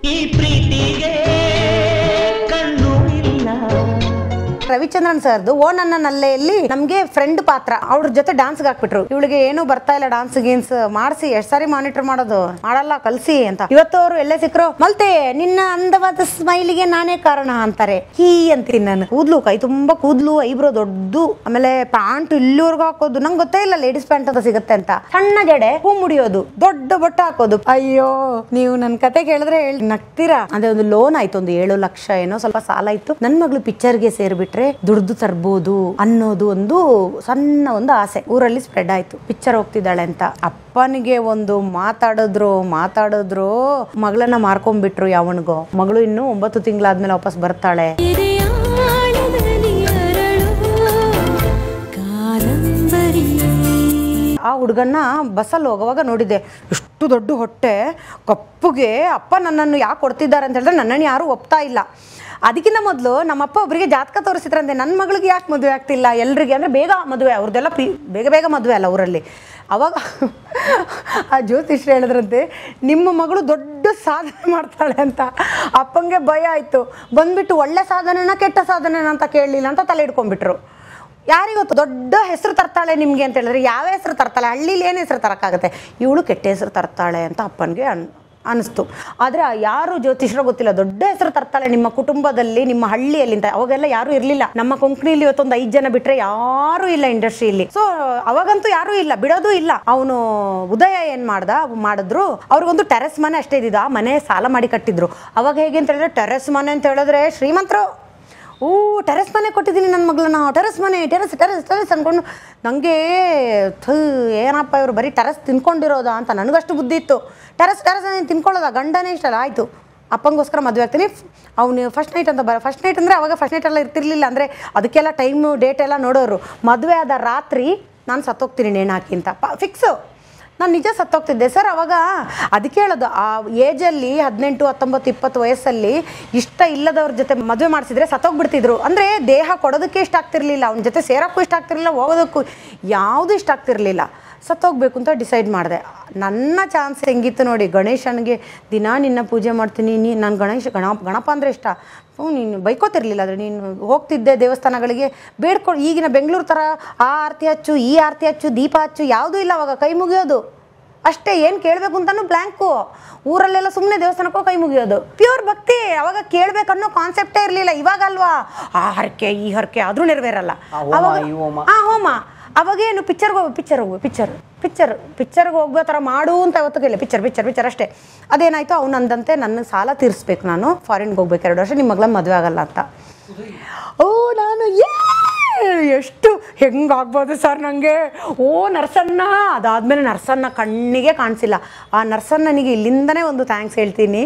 ಈ ಪ್ರೀತಿಗೆ ಕಣ್ಣು ಇಲ್ಲ. ರವಿಚಂದ್ರನ್ ಸರ್ದು ಓ ನನ್ನ ನಲ್ಲೆಯಲ್ಲಿ ನಮ್ಗೆ ಫ್ರೆಂಡ್ ಪಾತ್ರ, ಅವ್ರ ಜೊತೆ ಡಾನ್ಸ್ ಹಾಕ್ಬಿಟ್ರು. ಇವಳಿಗೆ ಏನು ಬರ್ತಾ ಇಲ್ಲ ಡಾನ್ಸ್ ಗೀನ್ಸ್ ಮಾಡಿಸಿ ಎಷ್ಟ್ ಸಾರಿ ಮಾನಿಟರ್ ಮಾಡೋದು, ಮಾಡಲ್ಲ ಕಲ್ಸಿ ಅಂತ. ಇವತ್ತು ಅವರು ಎಲ್ಲೇ ಸಿಕ್ಕರು ಮಲ್ತೆ ನಿನ್ನ ಅಂದವಾದ ಸ್ಮೈಲಿಗೆ ನಾನೇ ಕಾರಣ ಅಂತಾರೆ. ಹೀ ಅಂತೀನಿ ನಾನು. ಕೂದ್ಲು ಕೈ ತುಂಬಾ ಕೂದ್ಲು, ಐಬ್ರೋ ದೊಡ್ಡದು, ಆಮೇಲೆ ಪ್ಯಾಂಟ್ ಇಲ್ಲಿವರೆಗೂ ಹಾಕೋದು. ನಂಗೆ ಗೊತ್ತೇ ಇಲ್ಲ ಲೇಡೀಸ್ ಪ್ಯಾಂಟ್ ಅಂತ ಸಿಗುತ್ತೆ ಅಂತ. ಸಣ್ಣ ಜಡೆ, ಹೂ ಮುಡಿಯೋದು, ದೊಡ್ಡ ಬಟ್ಟೆ ಹಾಕೋದು. ಅಯ್ಯೋ ನೀವು ನನ್ ಕತೆ ಕೇಳಿದ್ರೆ ನಗ್ತೀರಾ. ಅದೇ ಒಂದು ಲೋನ್ ಆಯ್ತು, ಒಂದು 7 ಲಕ್ಷ ಏನೋ ಸ್ವಲ್ಪ ಸಾಲ ಇತ್ತು. ನನ್ ಮಗಳು ಪಿಕ್ಚರ್ಗೆ ಸೇರ್ಬಿಟ್ರೆ ದುಡ್ದು ತರ್ಬೋದು ಅನ್ನೋದು ಒಂದು ಸಣ್ಣ ಒಂದು ಆಸೆ ಊರಲ್ಲಿ ಸ್ಪ್ರೆಡ್ ಆಯ್ತು. ಪಿಕ್ಚರ್ ಹೋಗ್ತಿದ್ದಾಳೆ ಅಂತ ಅಪ್ಪನಿಗೆ ಒಂದು ಮಾತಾಡಿದ್ರು ಮಗಳನ್ನ ಮಾರ್ಕೊಂಡ್ಬಿಟ್ರು. ಯಾವನಿಗೋ ಮಗಳು ಇನ್ನು 9 ತಿಂಗಳಾದ್ಮೇಲೆ ವಾಪಸ್ ಬರ್ತಾಳೆ. ಆ ಹುಡುಗನ್ನ ಬಸ್ಸಲ್ಲಿ ಹೋಗುವಾಗ ನೋಡಿದ್ದೆ, ಎಷ್ಟು ದೊಡ್ಡ ಹೊಟ್ಟೆ, ಕಪ್ಪುಗೆ. ಅಪ್ಪ ನನ್ನನ್ನು ಯಾಕೆ ಕೊಡ್ತಿದ್ದಾರೆ ಅಂತ ಹೇಳಿದ್ರೆ ನನ್ನನ್ನು ಯಾರು ಒಪ್ತಾ ಇಲ್ಲ. ಅದಕ್ಕಿಂತ ಮೊದಲು ನಮ್ಮಪ್ಪ ಒಬ್ಬರಿಗೆ ಜಾತಕ ತೋರಿಸಿದ್ರಂತೆ, ನನ್ನ ಮಗಳಿಗೆ ಯಾಕೆ ಮದುವೆ ಆಗ್ತಿಲ್ಲ ಎಲ್ರಿಗೆ, ಅಂದರೆ ಬೇಗ ಮದುವೆ, ಅವ್ರದ್ದೆಲ್ಲ ಬೇಗ ಮದುವೆ ಅಲ್ಲ ಊರಲ್ಲಿ. ಅವಾಗ ಆ ಜ್ಯೋತಿಷ್ರು ಹೇಳಿದ್ರಂತೆ ನಿಮ್ಮ ಮಗಳು ದೊಡ್ಡ ಸಾಧನೆ ಮಾಡ್ತಾಳೆ ಅಂತ. ಅಪ್ಪಂಗೆ ಭಯ ಆಯಿತು. ಬಂದ್ಬಿಟ್ಟು ಒಳ್ಳೆ ಸಾಧನೆನ ಕೆಟ್ಟ ಸಾಧನೆನ ಅಂತ ಕೇಳಲಿಲ್ಲ ಅಂತ ತಲೆ ಇಟ್ಕೊಂಡ್ಬಿಟ್ರು. ಯಾರಿಗೊತ್ತು ದೊಡ್ಡ ಹೆಸರು ತರ್ತಾಳೆ ನಿಮಗೆ ಅಂತ ಹೇಳಿದ್ರೆ, ಯಾವ ಹೆಸರು ತರ್ತಾಳೆ, ಹಳ್ಳಿಲಿ ಏನು ಹೆಸರು ತರೋಕ್ಕಾಗುತ್ತೆ, ಇವಳು ಕೆಟ್ಟ ಹೆಸರು ತರ್ತಾಳೆ ಅಂತ ಅಪ್ಪನಿಗೆ ಅನಿಸ್ತು. ಆದರೆ ಯಾರು ಜ್ಯೋತಿಷ್ಯರು ಗೊತ್ತಿಲ್ಲ, ದೊಡ್ಡ ಹೆಸರು ತರ್ತಾಳೆ ನಿಮ್ಮ ಕುಟುಂಬದಲ್ಲಿ, ನಿಮ್ಮ ಹಳ್ಳಿಯಲ್ಲಿ ಅಂತ. ಅವಾಗೆಲ್ಲ ಯಾರೂ ಇರಲಿಲ್ಲ. ನಮ್ಮ ಕೊಂಕಣಿಲಿ ಇವತ್ತೊಂದು 5 ಜನ ಬಿಟ್ಟರೆ ಯಾರೂ ಇಲ್ಲ ಇಂಡಸ್ಟ್ರಿಯಲ್ಲಿ. ಸೊ ಅವಾಗಂತೂ ಯಾರೂ ಇಲ್ಲ, ಬಿಡೋದು ಇಲ್ಲ. ಅವನು ಉದಯ ಏನು ಮಾಡಿದ್ರು, ಅವ್ರಿಗೊಂದು ಟೆರೆಸ್ ಮನೆ ಅಷ್ಟೇ ಇದ್ದಿದ್ದು. ಆ ಮನೆ ಸಾಲ ಮಾಡಿ ಕಟ್ಟಿದ್ರು. ಅವಾಗ ಹೇಗೆ ಅಂತ ಹೇಳಿದ್ರೆ, ಟೆರೆಸ್ ಮನೆ ಅಂತ ಹೇಳಿದ್ರೆ ಶ್ರೀಮಂತರು. ಟೆರೆಸ್ ಮನೆ ಕೊಟ್ಟಿದ್ದೀನಿ ನನ್ನ ಮಗಳನ್ನ, ಟೆರೆಸ್ ಮನೆ, ಟೆರೆಸ್ ಅಂದ್ಕೊಂಡು ನನಗೆ ಏನಪ್ಪ ಇವರು ಬರೀ ಟೆರೆಸ್ ತಿನ್ಕೊಂಡಿರೋದಾ ಅಂತ ನನಗಷ್ಟು ಬುದ್ಧಿ ಇತ್ತು. ಟೆರೆಸ್ ತಿನ್ಕೊಳ್ಳೋದಾ, ಗಂಡನೇ ಇಷ್ಟಲ್ಲ, ಆಯಿತು ಅಪ್ಪಂಗೋಸ್ಕರ ಮದುವೆ ಆಗ್ತೀನಿ. ಅವನು ಫಸ್ಟ್ ನೈಟ್ ಅಂದರೆ ಅವಾಗ ಫಸ್ಟ್ ನೈಟ್ ಎಲ್ಲ ಇರ್ತಿರ್ಲಿಲ್ಲ, ಅಂದರೆ ಅದಕ್ಕೆಲ್ಲ ಟೈಮು ಡೇಟ್ ಎಲ್ಲ ನೋಡೋರು. ಮದುವೆ ಆದ ರಾತ್ರಿ ನಾನು ಸತ್ತೋಗ್ತೀನಿ ನೇಣು ಹಾಕಿ ಅಂತ ಫಿಕ್ಸು. ನಾನು ನಿಜ ಸತ್ತೋಗ್ತಿದ್ದೆ ಸರ್. ಅವಾಗ ಅದಕ್ಕೆ ಹೇಳೋದು, ಆ ಏಜಲ್ಲಿ 18, 19, 20 ವಯಸ್ಸಲ್ಲಿ ಇಷ್ಟ ಇಲ್ಲದವ್ರ ಜೊತೆ ಮದುವೆ ಮಾಡಿಸಿದ್ರೆ ಸತ್ತೋಗ್ಬಿಡ್ತಿದ್ರು. ಅಂದರೆ ದೇಹ ಕೊಡೋದಕ್ಕೆ ಇಷ್ಟ ಆಗ್ತಿರ್ಲಿಲ್ಲ, ಅವನ ಜೊತೆ ಸೇರೋಕ್ಕೂ ಇಷ್ಟ ಆಗ್ತಿರ್ಲಿಲ್ಲ, ಹೋಗೋದಕ್ಕೂ ಯಾವುದೂ ಇಷ್ಟ ಆಗ್ತಿರ್ಲಿಲ್ಲ. ಸತ್ತೋಗ್ಬೇಕು ಅಂತ ಡಿಸೈಡ್ ಮಾಡಿದೆ. ನನ್ನ ಚಾನ್ಸ್ ಹೆಂಗಿತ್ತು ನೋಡಿ, ಗಣೇಶನಿಗೆ ದಿನ ನಿನ್ನ ಪೂಜೆ ಮಾಡ್ತೀನಿ. ನಾನು ಗಣಪ ಅಂದರೆ ಇಷ್ಟ. ನೀನು ಬೈಕೋತಿರ್ಲಿಲ್ಲ, ಆದರೆ ನೀನು ಹೋಗ್ತಿದ್ದೆ ದೇವಸ್ಥಾನಗಳಿಗೆ ಬೇಡ್ಕೊಂಡು. ಈಗಿನ ಬೆಂಗಳೂರು ಥರ ಆ ಆರತಿ ಹಚ್ಚು, ಈ ಆರತಿ ಹಚ್ಚು, ದೀಪ ಹಚ್ಚು ಯಾವುದೂ ಇಲ್ಲ. ಅವಾಗ ಕೈ ಮುಗಿಯೋದು ಅಷ್ಟೇ, ಏನು ಕೇಳಬೇಕು ಅಂತಲೂ ಬ್ಲ್ಯಾಂಕು. ಊರಲ್ಲೆಲ್ಲ ಸುಮ್ಮನೆ ದೇವಸ್ಥಾನಕ್ಕೋ ಕೈ ಮುಗಿಯೋದು, ಪ್ಯೂರ್ ಭಕ್ತಿ. ಅವಾಗ ಕೇಳಬೇಕನ್ನೋ ಕಾನ್ಸೆಪ್ಟೇ ಇರಲಿಲ್ಲ. ಇವಾಗ ಅಲ್ವಾ ಆ ಹರಕೆ ಈ ಹರಕೆ ಆದರೂ ನೆರವೇರಲ್ಲ. ಹೋಮ ಅವಾಗೇನು ಪಿಕ್ಚರ್ಗೆ ಹೋಗೋ ಥರ ಮಾಡು ಅಂತ ಯಾವತ್ತೂ ಕೇಳಿ, ಪಿಕ್ಚರ್ ಅಷ್ಟೇ. ಅದೇನಾಯಿತು, ಅವ್ನು ಅಂದಂತೆ ನನ್ನ ಸಾಲ ತೀರಿಸ್ಬೇಕು, ನಾನು ಫಾರಿನ್ಗೆ ಹೋಗ್ಬೇಕು 2 ವರ್ಷ, ನಿಮ್ಮ ಮಗಳ ಮದುವೆ ಆಗಲ್ಲ ಅಂತ. ನಾನು ಎಷ್ಟು ಹೆಂಗಾಗ್ಬೋದು ಸರ್ ನನಗೆ. ನರ್ಸನ್ನ, ಅದಾದಮೇಲೆ ನರ್ಸನ್ನ ಕಣ್ಣಿಗೆ ಕಾಣಿಸಿಲ್ಲ. ಆ ನರ್ಸನ್ನನಿಗೆ ಇಲ್ಲಿಂದನೇ ಒಂದು ಥ್ಯಾಂಕ್ಸ್ ಹೇಳ್ತೀನಿ.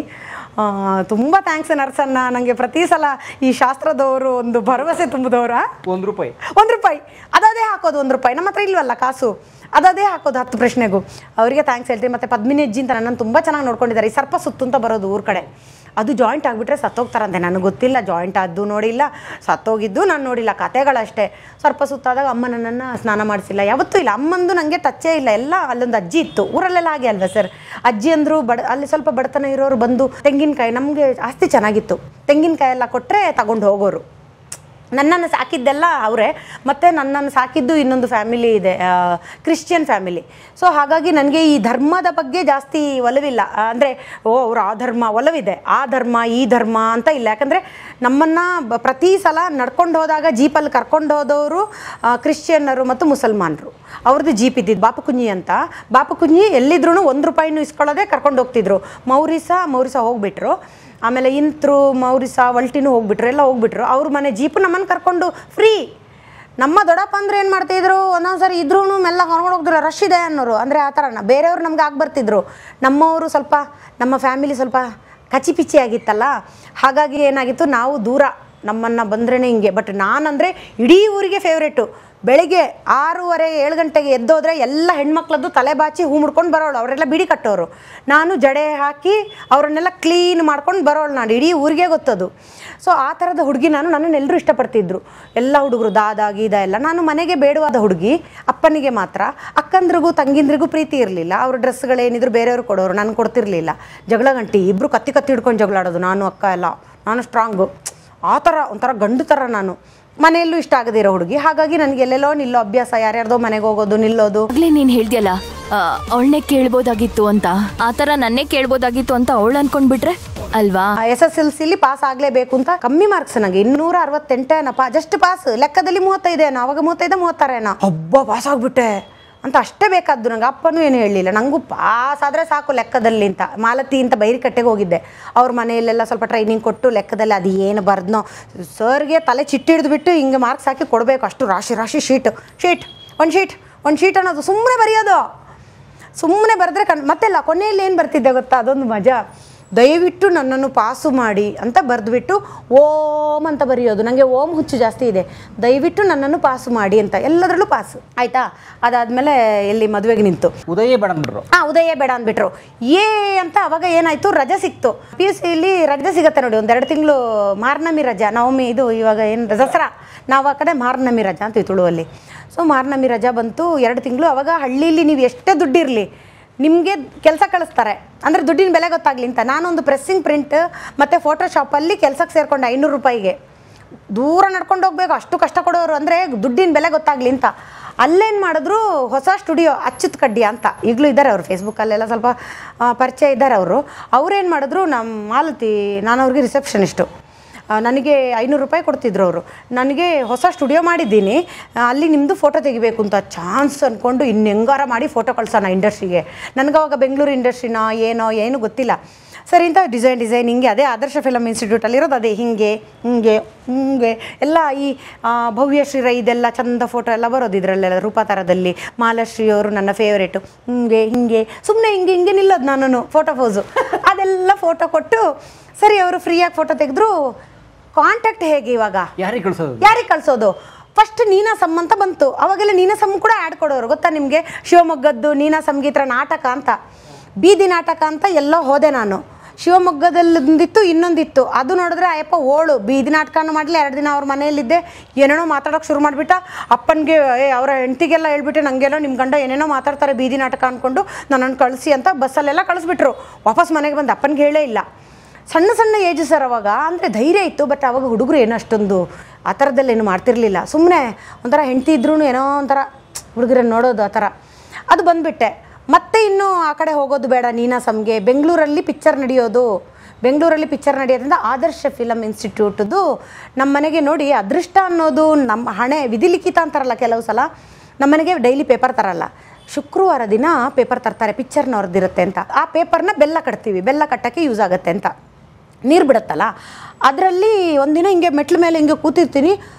ತುಂಬ ಥ್ಯಾಂಕ್ಸ್ ನರ್ಸನ್ನ. ನನಗೆ ಪ್ರತಿ ಸಲ ಈ ಶಾಸ್ತ್ರದವರು ಒಂದು ಭರವಸೆ ತುಂಬಿದವ್ರ. ₹1 ಅದೇ ಹಾಕೋದು. ₹1 ನಮ್ಮ ಹತ್ರ ಇಲ್ವಲ್ಲ ಕಾಸು, ಅದೇ ಹಾಕೋದು 10 ಪ್ರಶ್ನೆಗೂ. ಅವರಿಗೆ ಥ್ಯಾಂಕ್ಸ್ ಹೇಳ್ತೀನಿ. ಮತ್ತು ಪದ್ಮಿನಿ ಅಜ್ಜಿ ಅಂತ ನನ್ನನ್ನು ತುಂಬ ಚೆನ್ನಾಗಿ ನೋಡ್ಕೊಂಡಿದ್ದಾರೆ. ಈ ಸರ್ಪ ಸುತ್ತು ಅಂತ ಬರೋದು ಊರ ಕಡೆ, ಅದು ಜಾಯಿಂಟ್ ಆಗಿಬಿಟ್ರೆ ಸತ್ತೋಗ್ತಾರಂತೆ. ನನಗೆ ಗೊತ್ತಿಲ್ಲ, ಜಾಯಿಂಟ್ ಆದ್ದು ನೋಡಿಲ್ಲ, ಸತ್ತೋಗಿದ್ದು ನಾನು ನೋಡಿಲ್ಲ, ಕತೆಗಳಷ್ಟೇ. ಸರ್ಪ ಸುತ್ತಾದಾಗ ಅಮ್ಮ ನನ್ನನ್ನು ಸ್ನಾನ ಮಾಡಿಸಿಲ್ಲ, ಯಾವತ್ತೂ ಇಲ್ಲ. ಅಮ್ಮಂದು ನನಗೆ ಟಚ್ಚೇ ಇಲ್ಲ. ಎಲ್ಲ ಅಲ್ಲೊಂದು ಅಜ್ಜಿ ಇತ್ತು, ಊರಲ್ಲೆಲ್ಲ ಹಾಗೆ ಅಲ್ವಾ ಸರ್. ಅಜ್ಜಿ ಅಂದರು ಅಲ್ಲಿ ಸ್ವಲ್ಪ ಬಡತನ ಇರೋರು ಬಂದು ತೆಂಗಿನಕಾಯಿ, ನಮಗೆ ಆಸ್ತಿ ಚೆನ್ನಾಗಿತ್ತು, ತೆಂಗಿನಕಾಯಿ ಎಲ್ಲ ಕೊಟ್ಟರೆ ತಗೊಂಡು ಹೋಗೋರು. ನನ್ನನ್ನು ಸಾಕಿದ್ದೆಲ್ಲ ಅವರೇ. ಮತ್ತು ನನ್ನನ್ನು ಸಾಕಿದ್ದು ಇನ್ನೊಂದು ಫ್ಯಾಮಿಲಿ ಇದೆ, ಕ್ರಿಶ್ಚಿಯನ್ ಫ್ಯಾಮಿಲಿ. ಸೊ ಹಾಗಾಗಿ ನನಗೆ ಈ ಧರ್ಮದ ಬಗ್ಗೆ ಜಾಸ್ತಿ ಒಲವಿಲ್ಲ. ಅಂದರೆ ಅವರು ಆ ಧರ್ಮ ಒಲವಿದೆ, ಆ ಧರ್ಮ ಈ ಧರ್ಮ ಅಂತ ಇಲ್ಲ. ಯಾಕಂದರೆ ನಮ್ಮನ್ನು ಪ್ರತಿ ಸಲ ನಡ್ಕೊಂಡು ಹೋದಾಗ ಜೀಪಲ್ಲಿ ಕರ್ಕೊಂಡು ಹೋದವರು ಕ್ರಿಶ್ಚಿಯನ್ನರು ಮತ್ತು ಮುಸಲ್ಮಾನರು. ಅವ್ರದ್ದು ಜೀಪ್ ಇದ್ದಿದ್ದು ಬಾಪುಕುಂಜಿ ಅಂತ. ಬಾಪುಕುಂಜಿ ಎಲ್ಲಿದ್ರೂ ₹1 ಇಸ್ಕೊಳ್ಳೋದೆ ಕರ್ಕೊಂಡು ಹೋಗ್ತಿದ್ರು. ಮೌರಿಸಾ ಹೋಗ್ಬಿಟ್ರು. ಆಮೇಲೆ ಇಂತ್ರು, ಮೌರಿಸಾ, ವಲ್ಟಿನೂ ಹೋಗ್ಬಿಟ್ರು, ಎಲ್ಲ ಹೋಗ್ಬಿಟ್ರು. ಅವ್ರ ಮನೆ ಜೀಪು ನಮ್ಮನ್ನು ಕರ್ಕೊಂಡು ಫ್ರೀ. ನಮ್ಮ ದೊಡ್ಡಪ್ಪ ಅಂದರೆ ಏನು ಮಾಡ್ತಿದ್ರು, ಒಂದೊಂದು ಸರಿ ಇದ್ರೂ ಮೆಲ್ಲ ಕರ್ಕೊಂಡು ಹೋಗಿದ್ರು, ರಶ್ ಇದೆ ಅನ್ನೋರು. ಅಂದರೆ ಆ ಥರ ಬೇರೆಯವ್ರು ನಮ್ಗೆ ಬರ್ತಿದ್ರು. ನಮ್ಮವರು ಸ್ವಲ್ಪ, ನಮ್ಮ ಫ್ಯಾಮಿಲಿ ಸ್ವಲ್ಪ ಕಚಿಪಿಚಿ ಆಗಿತ್ತಲ್ಲ, ಹಾಗಾಗಿ ಏನಾಗಿತ್ತು, ನಾವು ದೂರ, ನಮ್ಮನ್ನು ಬಂದ್ರೇ ಹಿಂಗೆ. ಬಟ್ ನಾನಂದರೆ ಇಡೀ ಊರಿಗೆ ಫೇವ್ರೇಟು. ಬೆಳಿಗ್ಗೆ 6:30 7 ಗಂಟೆಗೆ ಎದ್ದೋದ್ರೆ ಎಲ್ಲ ಹೆಣ್ಮಕ್ಳದ್ದು ತಲೆ ಬಾಚಿ ಹೂ ಮುಡ್ಕೊಂಡು ಬರೋಳು. ಅವರೆಲ್ಲ ಬಿಡಿ ಕಟ್ಟೋರು. ನಾನು ಜಡೆ ಹಾಕಿ ಅವರನ್ನೆಲ್ಲ ಕ್ಲೀನ್ ಮಾಡ್ಕೊಂಡು ಬರೋಳು. ನಾನು ಇಡೀ ಊರಿಗೆ ಗೊತ್ತದು. ಸೊ ಆ ಥರದ ಹುಡುಗಿ ನನ್ನನ್ನೆಲ್ಲರೂ ಇಷ್ಟಪಡ್ತಿದ್ರು. ಎಲ್ಲ ಹುಡುಗರು ದಾದ ಗೀದ ಎಲ್ಲ. ನಾನು ಮನೆಗೆ ಬೇಡವಾದ ಹುಡುಗಿ. ಅಪ್ಪನಿಗೆ ಮಾತ್ರ. ಅಕ್ಕಂದ್ರಿಗೂ ತಂಗಿಂದ್ರಿಗೂ ಪ್ರೀತಿ ಇರಲಿಲ್ಲ. ಅವ್ರ ಡ್ರೆಸ್ಗಳೇನಿದ್ರು ಬೇರೆಯವರು ಕೊಡೋರು, ನಾನು ಕೊಡ್ತಿರ್ಲಿಲ್ಲ. ಜಗಳ ಗಂಟಿ ಇಬ್ಬರು ಕತ್ತಿ ಹಿಡ್ಕೊಂಡು ಜಗಳಾಡೋದು, ನಾನು ಅಕ್ಕ ಎಲ್ಲ. ನಾನು ಸ್ಟ್ರಾಂಗು. ಆ ಥರ ಒಂಥರ ಗಂಡು ಥರ ನಾನು. ಮನೆಯಲ್ಲೂ ಇಷ್ಟ ಆಗದಿರೋ ಹುಡುಗಿ. ಹಾಗಾಗಿ ನನಗೆ ಎಲ್ಲೆಲ್ಲೋ ನಿಲ್ಲೋ ಅಭ್ಯಾಸ, ಯಾರ್ಯಾರ್ದೋ ಮನೆಗೆ ಹೋಗೋದು, ನಿಲ್ಲೋದು. ಆಗ್ಲೇ ನೀನ್ ಹೇಳ್ದ್ಯಲ್ಲ ಅವಳನ್ನೇ ಕೇಳ್ಬೋದಾಗಿತ್ತು ಅಂತ, ಆ ಥರ ನನ್ನೇ ಕೇಳ್ಬೋದಾಗಿತ್ತು ಅಂತ ಅವಳು ಅನ್ಕೊಂಡ್ಬಿಟ್ರೆ ಅಲ್ವಾ? SSLC ಪಾಸ್ ಆಗಲೇಬೇಕು ಅಂತ ಕಮ್ಮಿ ಮಾರ್ಕ್ಸ್ ನನಗೆ 268 ಏನಪ್ಪ, ಜಸ್ಟ್ ಪಾಸ್. ಲೆಕ್ಕದಲ್ಲಿ 35 ಏನೋ, ಅವಾಗ 35 36 ಏನೋ. ಹಬ್ಬ ಪಾಸ್ ಆಗ್ಬಿಟ್ಟೆ ಅಂತ ಅಷ್ಟೇ ಬೇಕಾದ್ದು ನಂಗೆ. ಅಪ್ಪನೂ ಏನು ಹೇಳಲಿಲ್ಲ, ನನಗೂ ಪಾಸ್ ಆದರೆ ಸಾಕು ಲೆಕ್ಕದಲ್ಲಿ ಅಂತ. ಮಾಲತಿ ಅಂತ ಬೈರಿಕಟ್ಟೆಗೆ ಹೋಗಿದ್ದೆ. ಅವ್ರ ಮನೆಯಲ್ಲೆಲ್ಲ ಸ್ವಲ್ಪ ಟ್ರೈನಿಂಗ್ ಕೊಟ್ಟು ಲೆಕ್ಕದಲ್ಲಿ ಅದು ಏನು ಬರ್ದ್ನೋ ಸರ್ಗೆ ತಲೆ ಚಿಟ್ಟಿಡಿದ್ಬಿಟ್ಟು ಹಿಂಗೆ ಮಾರ್ಕ್ಸ್ ಹಾಕಿ ಕೊಡಬೇಕು. ಅಷ್ಟು ರಾಶಿ ರಾಶಿ ಒಂದು ಶೀಟ್ ಅನ್ನೋದು ಸುಮ್ಮನೆ ಬರೆಯೋದು. ಸುಮ್ಮನೆ ಬರೆದ್ರೆ ಮತ್ತೆಲ್ಲ ಕೊನೆಯಲ್ಲಿ ಏನು ಬರ್ತಿದ್ದೆ ಗೊತ್ತಾ, ಅದೊಂದು ಮಜಾ. ದಯವಿಟ್ಟು ನನ್ನನ್ನು ಪಾಸು ಮಾಡಿ ಅಂತ ಬರೆದ್ಬಿಟ್ಟು ಓಂ ಅಂತ ಬರೆಯೋದು. ನನಗೆ ಓಂ ಹುಚ್ಚು ಜಾಸ್ತಿ ಇದೆ. ದಯವಿಟ್ಟು ನನ್ನನ್ನು ಪಾಸು ಮಾಡಿ ಅಂತ, ಎಲ್ಲದರಲ್ಲೂ ಪಾಸು ಆಯಿತಾ. ಅದಾದಮೇಲೆ ಎಲ್ಲಿ ಮದುವೆಗೆ ನಿಂತು ಉದಯೇ ಬೇಡ ಅಂದ್ಬಿಟ್ರು. ಉದಯೇ ಬೇಡ ಅಂದ್ಬಿಟ್ರು. ಅಂತ ಅವಾಗ ಏನಾಯಿತು, ರಜೆ ಸಿಕ್ತು. PUCಲಿ ರಜೆ ಸಿಗುತ್ತೆ ನೋಡಿ, 1-2 ತಿಂಗಳು ಮಾರ್ನಮಿ ರಜಾ. ನವಮಿ ಇದು ಇವಾಗ ಏನು ದಸರಾ, ನಾವು ಆ ಕಡೆ ಮಾರ್ನಮಿ ರಜಾ ಅಂತೀವಿ ತುಳುವಲ್ಲಿ. ಸೊ ಮಾರ್ನಮಿ ರಜಾ ಬಂತು 2 ತಿಂಗಳು. ಅವಾಗ ಹಳ್ಳಿಲಿ ನೀವು ಎಷ್ಟೇ ದುಡ್ಡಿರಲಿ ನಿಮಗೆ ಕೆಲಸ ಕಳಿಸ್ತಾರೆ, ಅಂದರೆ ದುಡ್ಡಿನ ಬೆಲೆ ಗೊತ್ತಾಗಲಿ ಅಂತ. ನಾನೊಂದು ಪ್ರೆಸ್ಸಿಂಗ್ ಪ್ರಿಂಟ್ ಮತ್ತು ಫೋಟೋಶಾಪಲ್ಲಿ ಕೆಲಸಕ್ಕೆ ಸೇರಿಕೊಂಡೆ 500 ರೂಪಾಯಿಗೆ. ದೂರ ನಡ್ಕೊಂಡು ಹೋಗ್ಬೇಕು, ಅಷ್ಟು ಕಷ್ಟ ಕೊಡೋರು. ಅಂದರೆ ದುಡ್ಡಿನ ಬೆಲೆ ಗೊತ್ತಾಗಲಿ ಅಂತ. ಅಲ್ಲೇನು ಮಾಡಿದ್ರು, ಹೊಸ ಸ್ಟುಡಿಯೋ ಅಚ್ಯುತ್ ಕಡ್ಡಿಯ ಅಂತ, ಈಗಲೂ ಇದ್ದಾರೆ ಅವರು, ಫೇಸ್ಬುಕ್ಕಲ್ಲೆಲ್ಲ ಸ್ವಲ್ಪ ಪರಿಚಯ ಇದ್ದಾರೆ ಅವರು. ಅವ್ರೇನು ಮಾಡಿದ್ರು, ನಮ್ಮ ಮಾಲತಿ, ನಾನು ಅವ್ರಿಗೆ ರಿಸೆಪ್ಷನಿಸ್ಟು. ನನಗೆ 500 ರೂಪಾಯಿ ಕೊಡ್ತಿದ್ರು ಅವರು. ನನಗೆ ಹೊಸ ಸ್ಟುಡಿಯೋ ಮಾಡಿದ್ದೀನಿ, ಅಲ್ಲಿ ನಿಮ್ಮದು ಫೋಟೋ ತೆಗಿಬೇಕು ಅಂತ. ಚಾನ್ಸ್ ಅಂದ್ಕೊಂಡು ಇನ್ನು ಹೆಂಗಾರ ಮಾಡಿ ಫೋಟೋ ಕಳ್ಸೋಣ ಇಂಡಸ್ಟ್ರಿಗೆ. ನನಗವಾಗ ಬೆಂಗಳೂರು ಇಂಡಸ್ಟ್ರಿನ ಏನು ಗೊತ್ತಿಲ್ಲ. ಸರಿ ಅಂತ ಡಿಸೈನ್ ಹಿಂಗೆ, ಅದೇ ಆದರ್ಶ ಫಿಲಮ್ ಇನ್ಸ್ಟಿಟ್ಯೂಟಲ್ಲಿರೋದು, ಅದೇ ಹಿಂಗೆ ಎಲ್ಲ ಈ ಭವ್ಯಶ್ರೀ ರೈ ಇದೆಲ್ಲ ಚಂದ ಫೋಟೋ ಎಲ್ಲ ಬರೋದು ಇದರಲ್ಲೆಲ್ಲ, ರೂಪಾತಾರದಲ್ಲಿ. ಮಾಲಾಶ್ರೀ ಅವರು ನನ್ನ ಫೇವ್ರೇಟು. ಹಿಂಗೆ ಸುಮ್ಮನೆ ಹಿಂಗೆ ನಿಲ್ಲೋದು ನಾನು ಫೋಟೋ ಪೋಸು. ಅದೆಲ್ಲ ಫೋಟೋ ಕೊಟ್ಟು ಸರಿ ಅವರು ಫ್ರೀಯಾಗಿ ಫೋಟೋ ತೆಗೆದ್ರು. ಕಾಂಟ್ಯಾಕ್ಟ್ ಹೇಗೆ ಇವಾಗ, ಯಾರಿಗೆ ಕಳಿಸೋದು? ಫಸ್ಟ್ ನೀನಾಸಮ್ ಅಂತ ಬಂತು. ಅವಾಗೆಲ್ಲ ನೀನಾಸಮ್ ಕೂಡ ಆ್ಯಡ್ ಕೊಡೋರು, ಗೊತ್ತಾ ನಿಮಗೆ? ಶಿವಮೊಗ್ಗದ್ದು ನೀನಾಸಮ್ಗೀತರ ನಾಟಕ ಅಂತ, ಬೀದಿ ನಾಟಕ ಅಂತ ಎಲ್ಲೋ ಹೋದೆ ನಾನು. ಶಿವಮೊಗ್ಗದಲ್ಲೊಂದಿತ್ತು, ಇನ್ನೊಂದಿತ್ತು. ಅದು ನೋಡಿದ್ರೆ ಅಯ್ಯಪ್ಪ ಓಳು ಬೀದಿ ನಾಟಕನೂ ಮಾಡಲಿ. 2 ದಿನ ಅವ್ರ ಮನೆಯಲ್ಲಿದ್ದೆ. ಏನೇನೋ ಮಾತಾಡೋಕೆ ಶುರು ಮಾಡಿಬಿಟ್ಟ. ಅಪ್ಪನಿಗೆ ಅವರ ಹೆಂಡತಿಗೆಲ್ಲ ಹೇಳ್ಬಿಟ್ಟೆ, ನನಗೆಲ್ಲೋ ನಿಮ್ಮ ಗಂಡ ಏನೇನೋ ಮಾತಾಡ್ತಾರೆ ಬೀದಿ ನಾಟಕ ಅಂದ್ಕೊಂಡು ನನ್ನನ್ನು ಕಳಿಸಿ ಅಂತ ಬಸ್ಸಲ್ಲೆಲ್ಲ ಕಳಿಸ್ಬಿಟ್ರು. ವಾಪಸ್ ಮನೆಗೆ ಬಂದು ಅಪ್ಪನಿಗೆ ಹೇಳೇ ಇಲ್ಲ. ಸಣ್ಣ ಏಜು ಸರ್ ಅವಾಗ. ಅಂದರೆ ಧೈರ್ಯ ಇತ್ತು, ಬಟ್ ಅವಾಗ ಹುಡುಗರು ಏನೋ ಅಷ್ಟೊಂದು ಆ ಥರದ್ದಲ್ಲೇನು ಮಾಡ್ತಿರ್ಲಿಲ್ಲ. ಸುಮ್ಮನೆ ಒಂಥರ ಹೆಂಡತಿ ಇದ್ರೂ ಏನೋ ಒಂಥರ ಹುಡುಗರನ್ನು ನೋಡೋದು ಆ ಥರ. ಅದು ಬಂದುಬಿಟ್ಟೆ. ಮತ್ತೆ ಇನ್ನೂ ಆ ಕಡೆ ಹೋಗೋದು ಬೇಡ, ನೀನಾಸಮ್ಗೆ. ಬೆಂಗಳೂರಲ್ಲಿ ಪಿಕ್ಚರ್ ನಡೆಯೋದ್ರಿಂದ ಆದರ್ಶ ಫಿಲಮ್ ಇನ್ಸ್ಟಿಟ್ಯೂಟದು ನಮ್ಮ ಮನೆಗೆ ನೋಡಿ, ಅದೃಷ್ಟ ಅನ್ನೋದು ನಮ್ಮ ಹಣೆ ವಿಧಿಲಿಖಿತ ಅಂತಾರಲ್ಲ ಕೆಲವು ಸಲ. ನಮ್ಮ ಮನೆಗೆ ಡೈಲಿ ಪೇಪರ್ ತರಲ್ಲ, ಶುಕ್ರವಾರ ದಿನ ಪೇಪರ್ ತರ್ತಾರೆ, ಪಿಕ್ಚರ್ನವ್ರದ್ದಿರುತ್ತೆ ಅಂತ. ಆ ಪೇಪರ್ನ ಬೆಲ್ಲ ಕಟ್ತೀವಿ, ಬೆಲ್ಲ ಕಟ್ಟೋಕ್ಕೆ ಯೂಸ್ ಆಗುತ್ತೆ ಅಂತ. ನೀರು ಬಿಡುತ್ತಲ್ಲ, ಅದರಲ್ಲಿ ಒಂದಿನ ಹಿಂಗೆ ಮೆಟ್ಲ ಮೇಲೆ ಹಿಂಗೆ ಕೂತಿರ್ತೀನಿ,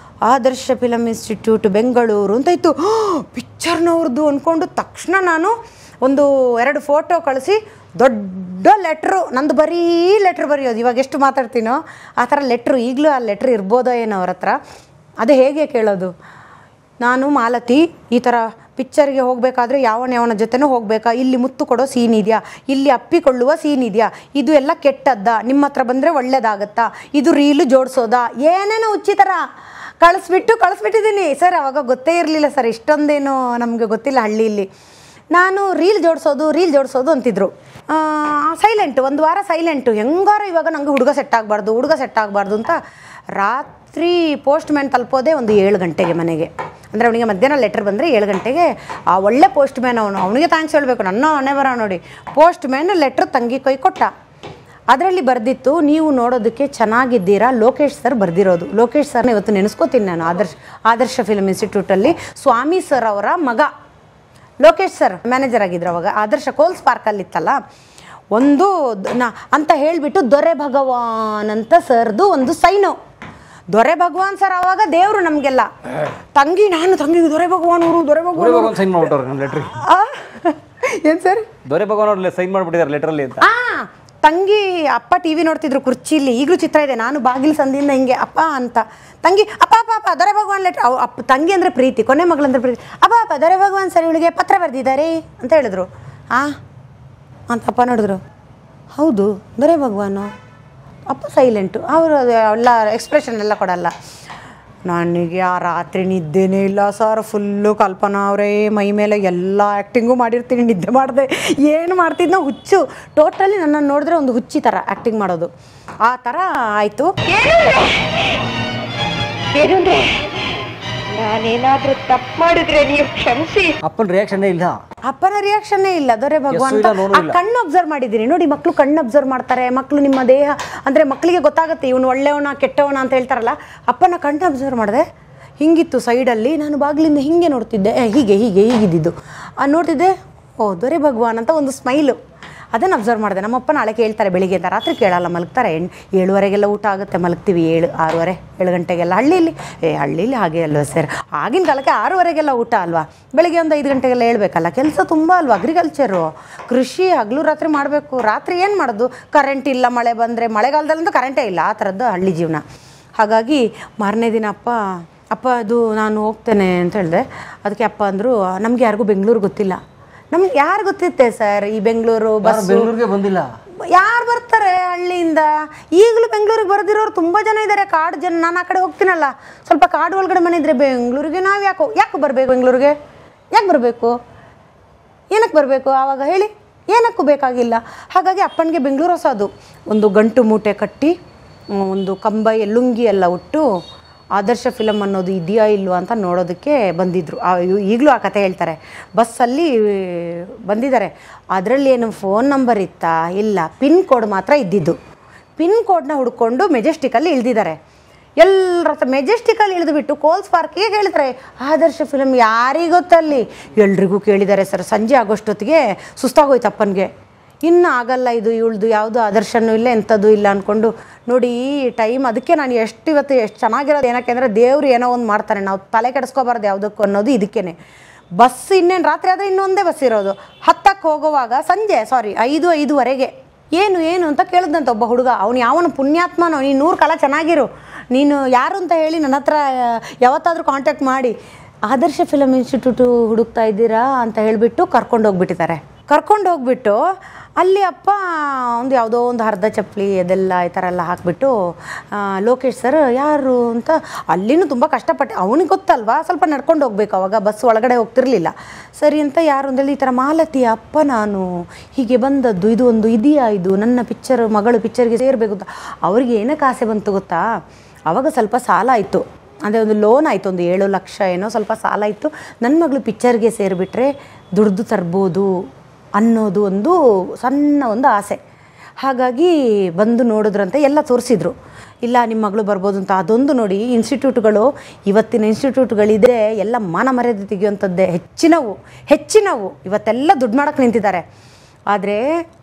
ಆದರ್ಶ ಫಿಲಮ್ ಇನ್ಸ್ಟಿಟ್ಯೂಟ್ ಬೆಂಗಳೂರು ಅಂತ ಇತ್ತು. ಪಿಕ್ಚರ್ನವ್ರದ್ದು ಅಂದ್ಕೊಂಡು ತಕ್ಷಣ ನಾನು 1-2 ಫೋಟೋ ಕಳಿಸಿ ದೊಡ್ಡ ಲೆಟ್ರು, ನಂದು ಬರೀ ಲೆಟ್ರ್ ಬರೆಯೋದು. ಇವಾಗ ಎಷ್ಟು ಮಾತಾಡ್ತೀನೋ ಆ ಥರ ಲೆಟ್ರು. ಈಗಲೂ ಆ ಲೆಟ್ರ್ ಇರ್ಬೋದೋ ಏನೋ ಅವ್ರ ಹತ್ರ. ಅದು ಹೇಗೆ ಕೇಳೋದು, ನಾನು ಮಾಲತಿ ಈ ಥರ ಪಿಕ್ಚರ್ಗೆ ಹೋಗಬೇಕಾದ್ರೆ ಯಾವನ ಜೊತೆನೂ ಹೋಗಬೇಕಾ, ಇಲ್ಲಿ ಮುತ್ತು ಕೊಡೋ ಸೀನ್ ಇದೆಯಾ, ಇಲ್ಲಿ ಅಪ್ಪಿಕೊಳ್ಳುವ ಸೀನ್ ಇದೆಯಾ, ಇದು ಎಲ್ಲ ಕೆಟ್ಟದ್ದ, ನಿಮ್ಮ ಹತ್ರ ಬಂದರೆ ಒಳ್ಳೇದಾಗತ್ತಾ, ಇದು ರೀಲು ಜೋಡಿಸೋದಾ, ಏನೇನೋ ಉಚಿತರ ಕಳಿಸ್ಬಿಟ್ಟಿದ್ದೀನಿ ಸರ್. ಅವಾಗ ಗೊತ್ತೇ ಇರಲಿಲ್ಲ ಸರ್, ಇಷ್ಟೊಂದೇನು ನಮಗೆ ಗೊತ್ತಿಲ್ಲ ಹಳ್ಳಿಯಲ್ಲಿ. ನಾನು ರೀಲ್ ಜೋಡಿಸೋದು ಅಂತಿದ್ರು. ಸೈಲೆಂಟು, 1 ವಾರ ಸೈಲೆಂಟು. ಹೆಂಗಾರ ಇವಾಗ ನನಗೆ ಹುಡುಗ ಸೆಟ್ ಆಗಬಾರ್ದು ಅಂತ ರಾತ್ರಿ ಪೋಸ್ಟ್ ಮ್ಯಾನ್ ತಲುಪೋದೆ 7 ಗಂಟೆಗೆ ಮನೆಗೆ. ಅಂದರೆ ಅವನಿಗೆ ಮಧ್ಯಾಹ್ನ ಲೆಟರ್ ಬಂದರೆ 7 ಗಂಟೆಗೆ. ಆ ಒಳ್ಳೆ ಪೋಸ್ಟ್ ಮ್ಯಾನ್ ಅವನಿಗೆ ಥ್ಯಾಂಕ್ಸ್ ಹೇಳಬೇಕು. ನನ್ನ ಮನೆ ಬರೋ ನೋಡಿ, ಪೋಸ್ಟ್ ಮ್ಯಾನ್ ಲೆಟ್ರ್ ತಂಗಿ ಕೈ ಕೊಟ್ಟ. ಅದರಲ್ಲಿ ಬರೆದಿತ್ತು, ನೀವು ನೋಡೋದಕ್ಕೆ ಚೆನ್ನಾಗಿದ್ದೀರಾ, ಲೋಕೇಶ್ ಸರ್ ಬರೆದಿರೋದು. ಲೋಕೇಶ್ ಸರ್ನ ಇವತ್ತು ನೆನೆಸ್ಕೋತೀನಿ ನಾನು. ಆದರ್ಶ ಫಿಲ್ಮ್ ಇನ್ಸ್ಟಿಟ್ಯೂಟಲ್ಲಿ ಸ್ವಾಮಿ ಸರ್ ಅವರ ಮಗ ಲೋಕೇಶ್ ಸರ್ ಮ್ಯಾನೇಜರ್ ಆಗಿದ್ರು ಅವಾಗ. ಆದರ್ಶ ಕೋಲ್ಸ್ ಪಾರ್ಕಲ್ಲಿತ್ತಲ್ಲ, ಅಂತ ಹೇಳಿಬಿಟ್ಟು ದೊರೆ ಭಗವಾನ್ ಅಂತ ಸರ್ದು ಒಂದು ಸೈನು. ದೊರೆ ಭಗವಾನ್ ಸರ್ ಅವಾಗ ದೇವರು ನಮಗೆಲ್ಲ. ತಂಗಿಗೆ ದೊರೆ ಭಗವಾನ್ ಸೈನ್ ಮಾಡ್ಬಿಟ್ಟವ್ರು ನಮ್ಮ ಲೆಟ್ರಿಗೆ. ಏನು ಸರ್, ದೊರೆ ಭಗವಾನ್ ಅವ್ರು ಸೈನ್ ಮಾಡ್ಬಿಟ್ಟಿದ್ದಾರೆ ಲೆಟ್ರಲ್ಲಿ ಅಂತ. ತಂಗಿ ಅಪ್ಪ ಟಿ ವಿ ನೋಡ್ತಿದ್ರು ಕುರ್ಚಿಲಿ, ಈಗಲೂ ಚಿತ್ರ ಇದೆ, ನಾನು ಬಾಗಿಲು ಸಂದಿಯಿಂದ ಹಿಂಗೆ ಅಪ್ಪ ಅಂತ, ತಂಗಿ ಅಪ್ಪ ಅಪ್ಪ ಅಪ್ಪ ದೊರೆ ಭಗವಾನ್ ಲೆಟ್ರ್, ಅಪ್ಪ ತಂಗಿ ಅಂದರೆ ಪ್ರೀತಿ, ಕೊನೆ ಮಗಳಂದ್ರೆ ಪ್ರೀತಿ, ಅಪ್ಪ ಅಪ್ಪ ದೊರೆ ಭಗವಾನ್ ಸರ್ ಇವಳಿಗೆ ಪತ್ರ ಬರೆದಿದ್ದಾರೆ ಅಂತ ಹೇಳಿದ್ರು. ಅಂತ ಅಪ್ಪ ನೋಡಿದ್ರು, ಹೌದು ದೊರೆ ಭಗವಾನು. ಅಪ್ಪ ಸೈಲೆಂಟು, ಅವರು ಎಲ್ಲ ಎಕ್ಸ್ಪ್ರೆಷನ್ ಎಲ್ಲ ಕೊಡಲ್ಲ. ನನಗೆ ಆ ರಾತ್ರಿ ನಿದ್ದೆನೇ ಇಲ್ಲ ಸರ್, ಫುಲ್ಲು ಕಲ್ಪನಾ ಅವರೇ ಮೈ ಮೇಲೆ ಎಲ್ಲ ಆ್ಯಕ್ಟಿಂಗು ಮಾಡಿರ್ತೀನಿ, ನಿದ್ದೆ ಮಾಡಿದೆ, ಏನು ಮಾಡ್ತಿದ್ನೋ ಹುಚ್ಚು, ಟೋಟಲಿ ನನ್ನನ್ನು ನೋಡಿದ್ರೆ ಒಂದು ಹುಚ್ಚಿ ಥರ ಆ್ಯಕ್ಟಿಂಗ್ ಮಾಡೋದು, ಆ ಥರ ಆಯಿತು. ನಾನೇನಾದ್ರೂ ತಪ್ಪು ಮಾಡಿದ್ರೆ ನೀವು ಕ್ಷಮಿಸಿ. ಅಪ್ಪನ ರಿಯಾಕ್ಷನ್ನೇ ಇಲ್ಲ, ಅಪ್ಪನ ರಿಯಾಕ್ಷನ್ನೇ ಇಲ್ಲ. ದೊರೆ ಭಗವಾನ್ ಆ ಕಣ್ಣು ಅಬ್ಸರ್ವ್ ಮಾಡಿದ್ದೀನಿ ನೋಡಿ, ಮಕ್ಕಳು ಕಣ್ಣು ಅಬ್ಸರ್ವ್ ಮಾಡ್ತಾರೆ, ಮಕ್ಕಳು ನಿಮ್ಮ ದೇಹ ಅಂದರೆ ಮಕ್ಕಳಿಗೆ ಗೊತ್ತಾಗುತ್ತೆ ಇವನು ಒಳ್ಳೆಯವನ ಕೆಟ್ಟವನ ಅಂತ ಹೇಳ್ತಾರಲ್ಲ, ಅಪ್ಪನ ಕಣ್ಣು ಅಬ್ಸರ್ವ್ ಮಾಡಿದೆ. ಹಿಂಗಿತ್ತು ಸೈಡಲ್ಲಿ, ನಾನು ಬಾಗಿಲಿಂದ ಹಿಂಗೆ ನೋಡ್ತಿದ್ದೆ, ಹೀಗಿದ್ದಿದ್ದು ನೋಡ್ತಿದ್ದೆ, ಓ ದೊರೆ ಭಗವಾನ್ ಅಂತ ಒಂದು ಸ್ಮೈಲು, ಅದನ್ನು ಅಬ್ಸರ್ವ್ ಮಾಡಿದೆ. ನಮ್ಮಪ್ಪ ನಾಳೆ ಕೇಳ್ತಾರೆ ಬೆಳಿಗ್ಗೆ ಅಂತ, ರಾತ್ರಿ ಕೇಳಲ್ಲ, ಮಲಗ್ತಾರೆ. 7:30ಗೆಲ್ಲ ಊಟ ಆಗುತ್ತೆ, ಮಲಗ್ತೀವಿ 6:30 7 ಗಂಟೆಗೆಲ್ಲ. ಹಳ್ಳೀಲಿ ಹಾಗೆ ಅಲ್ವಾ ಸರ್, ಆಗಿನ ಕಾಲಕ್ಕೆ 6:30ಗೆಲ್ಲ ಊಟ ಅಲ್ವಾ, ಬೆಳಿಗ್ಗೆ ಒಂದು 5 ಗಂಟೆಗೆಲ್ಲ ಹೇಳ್ಬೇಕಲ್ಲ, ಕೆಲಸ ತುಂಬ ಅಲ್ವಾ, ಅಗ್ರಿಕಲ್ಚರು ಕೃಷಿ ಹಗಲು ರಾತ್ರಿ ಮಾಡಬೇಕು. ರಾತ್ರಿ ಏನು ಮಾಡೋದು, ಕರೆಂಟ್ ಇಲ್ಲ, ಮಳೆ ಬಂದರೆ, ಮಳೆಗಾಲದಲ್ಲಂತೂ ಕರೆಂಟೇ ಇಲ್ಲ, ಆ ಥರದ್ದು ಹಳ್ಳಿ ಜೀವನ. ಹಾಗಾಗಿ ಮಾರನೇ ದಿನ ಅಪ್ಪ ಅದು ನಾನು ಹೋಗ್ತೇನೆ ಅಂತ ಹೇಳಿದೆ. ಅದಕ್ಕೆ ಅಪ್ಪ ಅಂದರು, ನಮಗೆ ಯಾರಿಗೂ ಬೆಂಗಳೂರು ಗೊತ್ತಿಲ್ಲ. ನಮ್ಗೆ ಯಾರು ಗೊತ್ತಿತ್ತೆ ಸರ್ ಈ ಬೆಂಗಳೂರು ಬಸ್, ಬೆಂಗಳೂರಿಗೆ ಬಂದಿಲ್ಲ, ಯಾರು ಬರ್ತಾರೆ ಹಳ್ಳಿಯಿಂದ? ಈಗಲೂ ಬೆಂಗಳೂರಿಗೆ ಬರೆದಿರೋರು ತುಂಬ ಜನ ಇದ್ದಾರೆ, ಕಾಡು ಜನ. ನಾನು ಆ ಕಡೆ ಹೋಗ್ತೀನಲ್ಲ, ಸ್ವಲ್ಪ ಕಾಡು ಒಳಗಡೆ ಮನೆ ಇದ್ದರೆ ಬೆಂಗಳೂರಿಗೆ ನಾವು ಯಾಕೆ ಬರಬೇಕು? ಬೆಂಗಳೂರಿಗೆ ಯಾಕೆ ಬರಬೇಕು? ಏನಕ್ಕೆ ಬರಬೇಕು ಆವಾಗ ಹೇಳಿ? ಏನಕ್ಕೂ ಬೇಕಾಗಿಲ್ಲ. ಹಾಗಾಗಿ ಅಪ್ಪನಿಗೆ ಬೆಂಗಳೂರು ಹೊಸದು. ಒಂದು ಗಂಟು ಮೂಟೆ ಕಟ್ಟಿ, ಒಂದು ಕಂಬೈ ಲುಂಗಿ ಎಲ್ಲ ಉಟ್ಟು ಆದರ್ಶ ಫಿಲಮ್ ಅನ್ನೋದು ಇದೆಯಾ ಇಲ್ವಾ ಅಂತ ನೋಡೋದಕ್ಕೆ ಬಂದಿದ್ದರು. ಈಗಲೂ ಆ ಕತೆ ಹೇಳ್ತಾರೆ. ಬಸ್ಸಲ್ಲಿ ಬಂದಿದ್ದಾರೆ, ಅದರಲ್ಲಿ ಏನು ಫೋನ್ ನಂಬರ್ ಇತ್ತಾ? ಇಲ್ಲ, ಪಿನ್ ಕೋಡ್ ಮಾತ್ರ ಇದ್ದಿದ್ದು. ಪಿನ್ ಕೋಡ್ನ ಹುಡ್ಕೊಂಡು ಮೆಜೆಸ್ಟಿಕಲ್ಲಿ ಇಳಿದಿದ್ದಾರೆ. ಎಲ್ಲರ ಹತ್ರ ಮೆಜೆಸ್ಟಿಕಲ್ಲಿ ಇಳಿದುಬಿಟ್ಟು ಕೋಲ್ಸ್ ಪಾರ್ಕಿಗೆ ಕೇಳಿದ್ದಾರೆ ಆದರ್ಶ ಫಿಲಮ್ ಯಾರಿಗೊತ್ತಲ್ಲಿ? ಎಲ್ರಿಗೂ ಕೇಳಿದ್ದಾರೆ ಸರ್. ಸಂಜೆ ಆಗೋಷ್ಟೊತ್ತಿಗೆ ಸುಸ್ತಾಗೋಯ್ತು ಅಪ್ಪನಿಗೆ. ಇನ್ನು ಆಗಲ್ಲ, ಇದು ಇವಳ್ದು ಯಾವುದು ಆದರ್ಶನೂ ಇಲ್ಲ, ಎಂಥದ್ದು ಇಲ್ಲ ಅಂದ್ಕೊಂಡು ನೋಡಿ ಟೈಮ್. ಅದಕ್ಕೆ ನಾನು ಇವತ್ತು ಎಷ್ಟು ಚೆನ್ನಾಗಿರೋದು ಏನಕ್ಕೆ ಅಂದರೆ, ದೇವ್ರು ಏನೋ ಒಂದು ಮಾಡ್ತಾರೆ, ನಾವು ತಲೆ ಕೆಡಿಸ್ಕೋಬಾರ್ದು ಯಾವುದಕ್ಕೂ ಅನ್ನೋದು ಇದಕ್ಕೇ. ಬಸ್ ಇನ್ನೇನು ರಾತ್ರಿ ಆದರೆ ಇನ್ನೊಂದೇ ಬಸ್ ಇರೋದು. 10ಕ್ಕೆ ಹೋಗುವಾಗ ಸಂಜೆ 5:05 ಏನು ಅಂತ ಕೇಳಿದಂತ ಒಬ್ಬ ಹುಡುಗ. ಅವನು ಯಾವನು ಪುಣ್ಯಾತ್ಮನೋ, ನೀನು 100 ಕಾಲ ಚೆನ್ನಾಗಿರು, ನೀನು ಯಾರು ಅಂತ ಹೇಳಿ ನನ್ನ ಹತ್ರ ಯಾವತ್ತಾದರೂ ಕಾಂಟ್ಯಾಕ್ಟ್ ಮಾಡಿ ಆದರ್ಶ ಫಿಲಮ್ ಇನ್ಸ್ಟಿಟ್ಯೂಟು ಹುಡುಕ್ತಾ ಇದ್ದೀರಾ ಅಂತ ಹೇಳಿಬಿಟ್ಟು ಕರ್ಕೊಂಡು ಹೋಗ್ಬಿಟ್ಟು ಅಲ್ಲಿ ಅಪ್ಪ ಯಾವುದೋ ಒಂದು ಅರ್ಧ ಚಪ್ಪಲಿ ಅದೆಲ್ಲ ಈ ಥರ ಎಲ್ಲ ಹಾಕಿಬಿಟ್ಟು, ಲೋಕೇಶ್ ಸರ್ ಯಾರು ಅಂತ. ಅಲ್ಲಿನೂ ತುಂಬ ಕಷ್ಟಪಟ್ಟೆ, ಅವನಿಗೆ ಗೊತ್ತಲ್ವಾ, ಸ್ವಲ್ಪ ನಡ್ಕೊಂಡು ಹೋಗ್ಬೇಕು, ಅವಾಗ ಬಸ್ ಒಳಗಡೆ ಹೋಗ್ತಿರ್ಲಿಲ್ಲ. ಸರಿ ಅಂತ ಯಾರು ಅಂದೇಳಿ, ಈ ಥರ ಮಾಲತಿ ಅಪ್ಪ ನಾನು ಹೀಗೆ ಬಂದದ್ದು, ಇದು ಒಂದು ಇದೆಯಾ, ಇದು ನನ್ನ ಮಗಳು ಪಿಕ್ಚರ್ಗೆ ಸೇರಬೇಕು ಅಂತ. ಅವ್ರಿಗೆ ಏನಕ್ಕೆ ಆಸೆ ಬಂತು ಗೊತ್ತಾ? ಆವಾಗ ಸ್ವಲ್ಪ ಸಾಲ ಆಯಿತು, ಅಂದರೆ ಒಂದು ಲೋನ್ ಆಯಿತು, ಒಂದು 7 ಲಕ್ಷ ಏನೋ ಸ್ವಲ್ಪ ಸಾಲ ಇತ್ತು. ನನ್ನ ಮಗಳು ಪಿಕ್ಚರ್ಗೆ ಸೇರಿಬಿಟ್ರೆ ದುಡ್ದು ತರ್ಬೋದು ಅನ್ನೋದು ಒಂದು ಸಣ್ಣ ಒಂದು ಆಸೆ. ಹಾಗಾಗಿ ಬಂದು ನೋಡಿದ್ರಂತೆ, ಎಲ್ಲ ತೋರಿಸಿದ್ರು. ಇಲ್ಲ ನಿಮ್ಮ ಮಗಳು ಬರ್ಬೋದು ಅಂತ. ಅದೊಂದು ನೋಡಿ, ಇನ್ಸ್ಟಿಟ್ಯೂಟ್ಗಳು ಇವತ್ತಿನ ಇನ್ಸ್ಟಿಟ್ಯೂಟ್ಗಳಿದೆ ಎಲ್ಲ ಮಾನ ಮರ್ಯಾದೆ ತೆಗೆಯುವಂಥದ್ದೇ ಹೆಚ್ಚಿನವು ಇವತ್ತೆಲ್ಲ ದುಡ್ಡು ಮಾಡೋಕ್ಕೆ ನಿಂತಿದ್ದಾರೆ. ಆದರೆ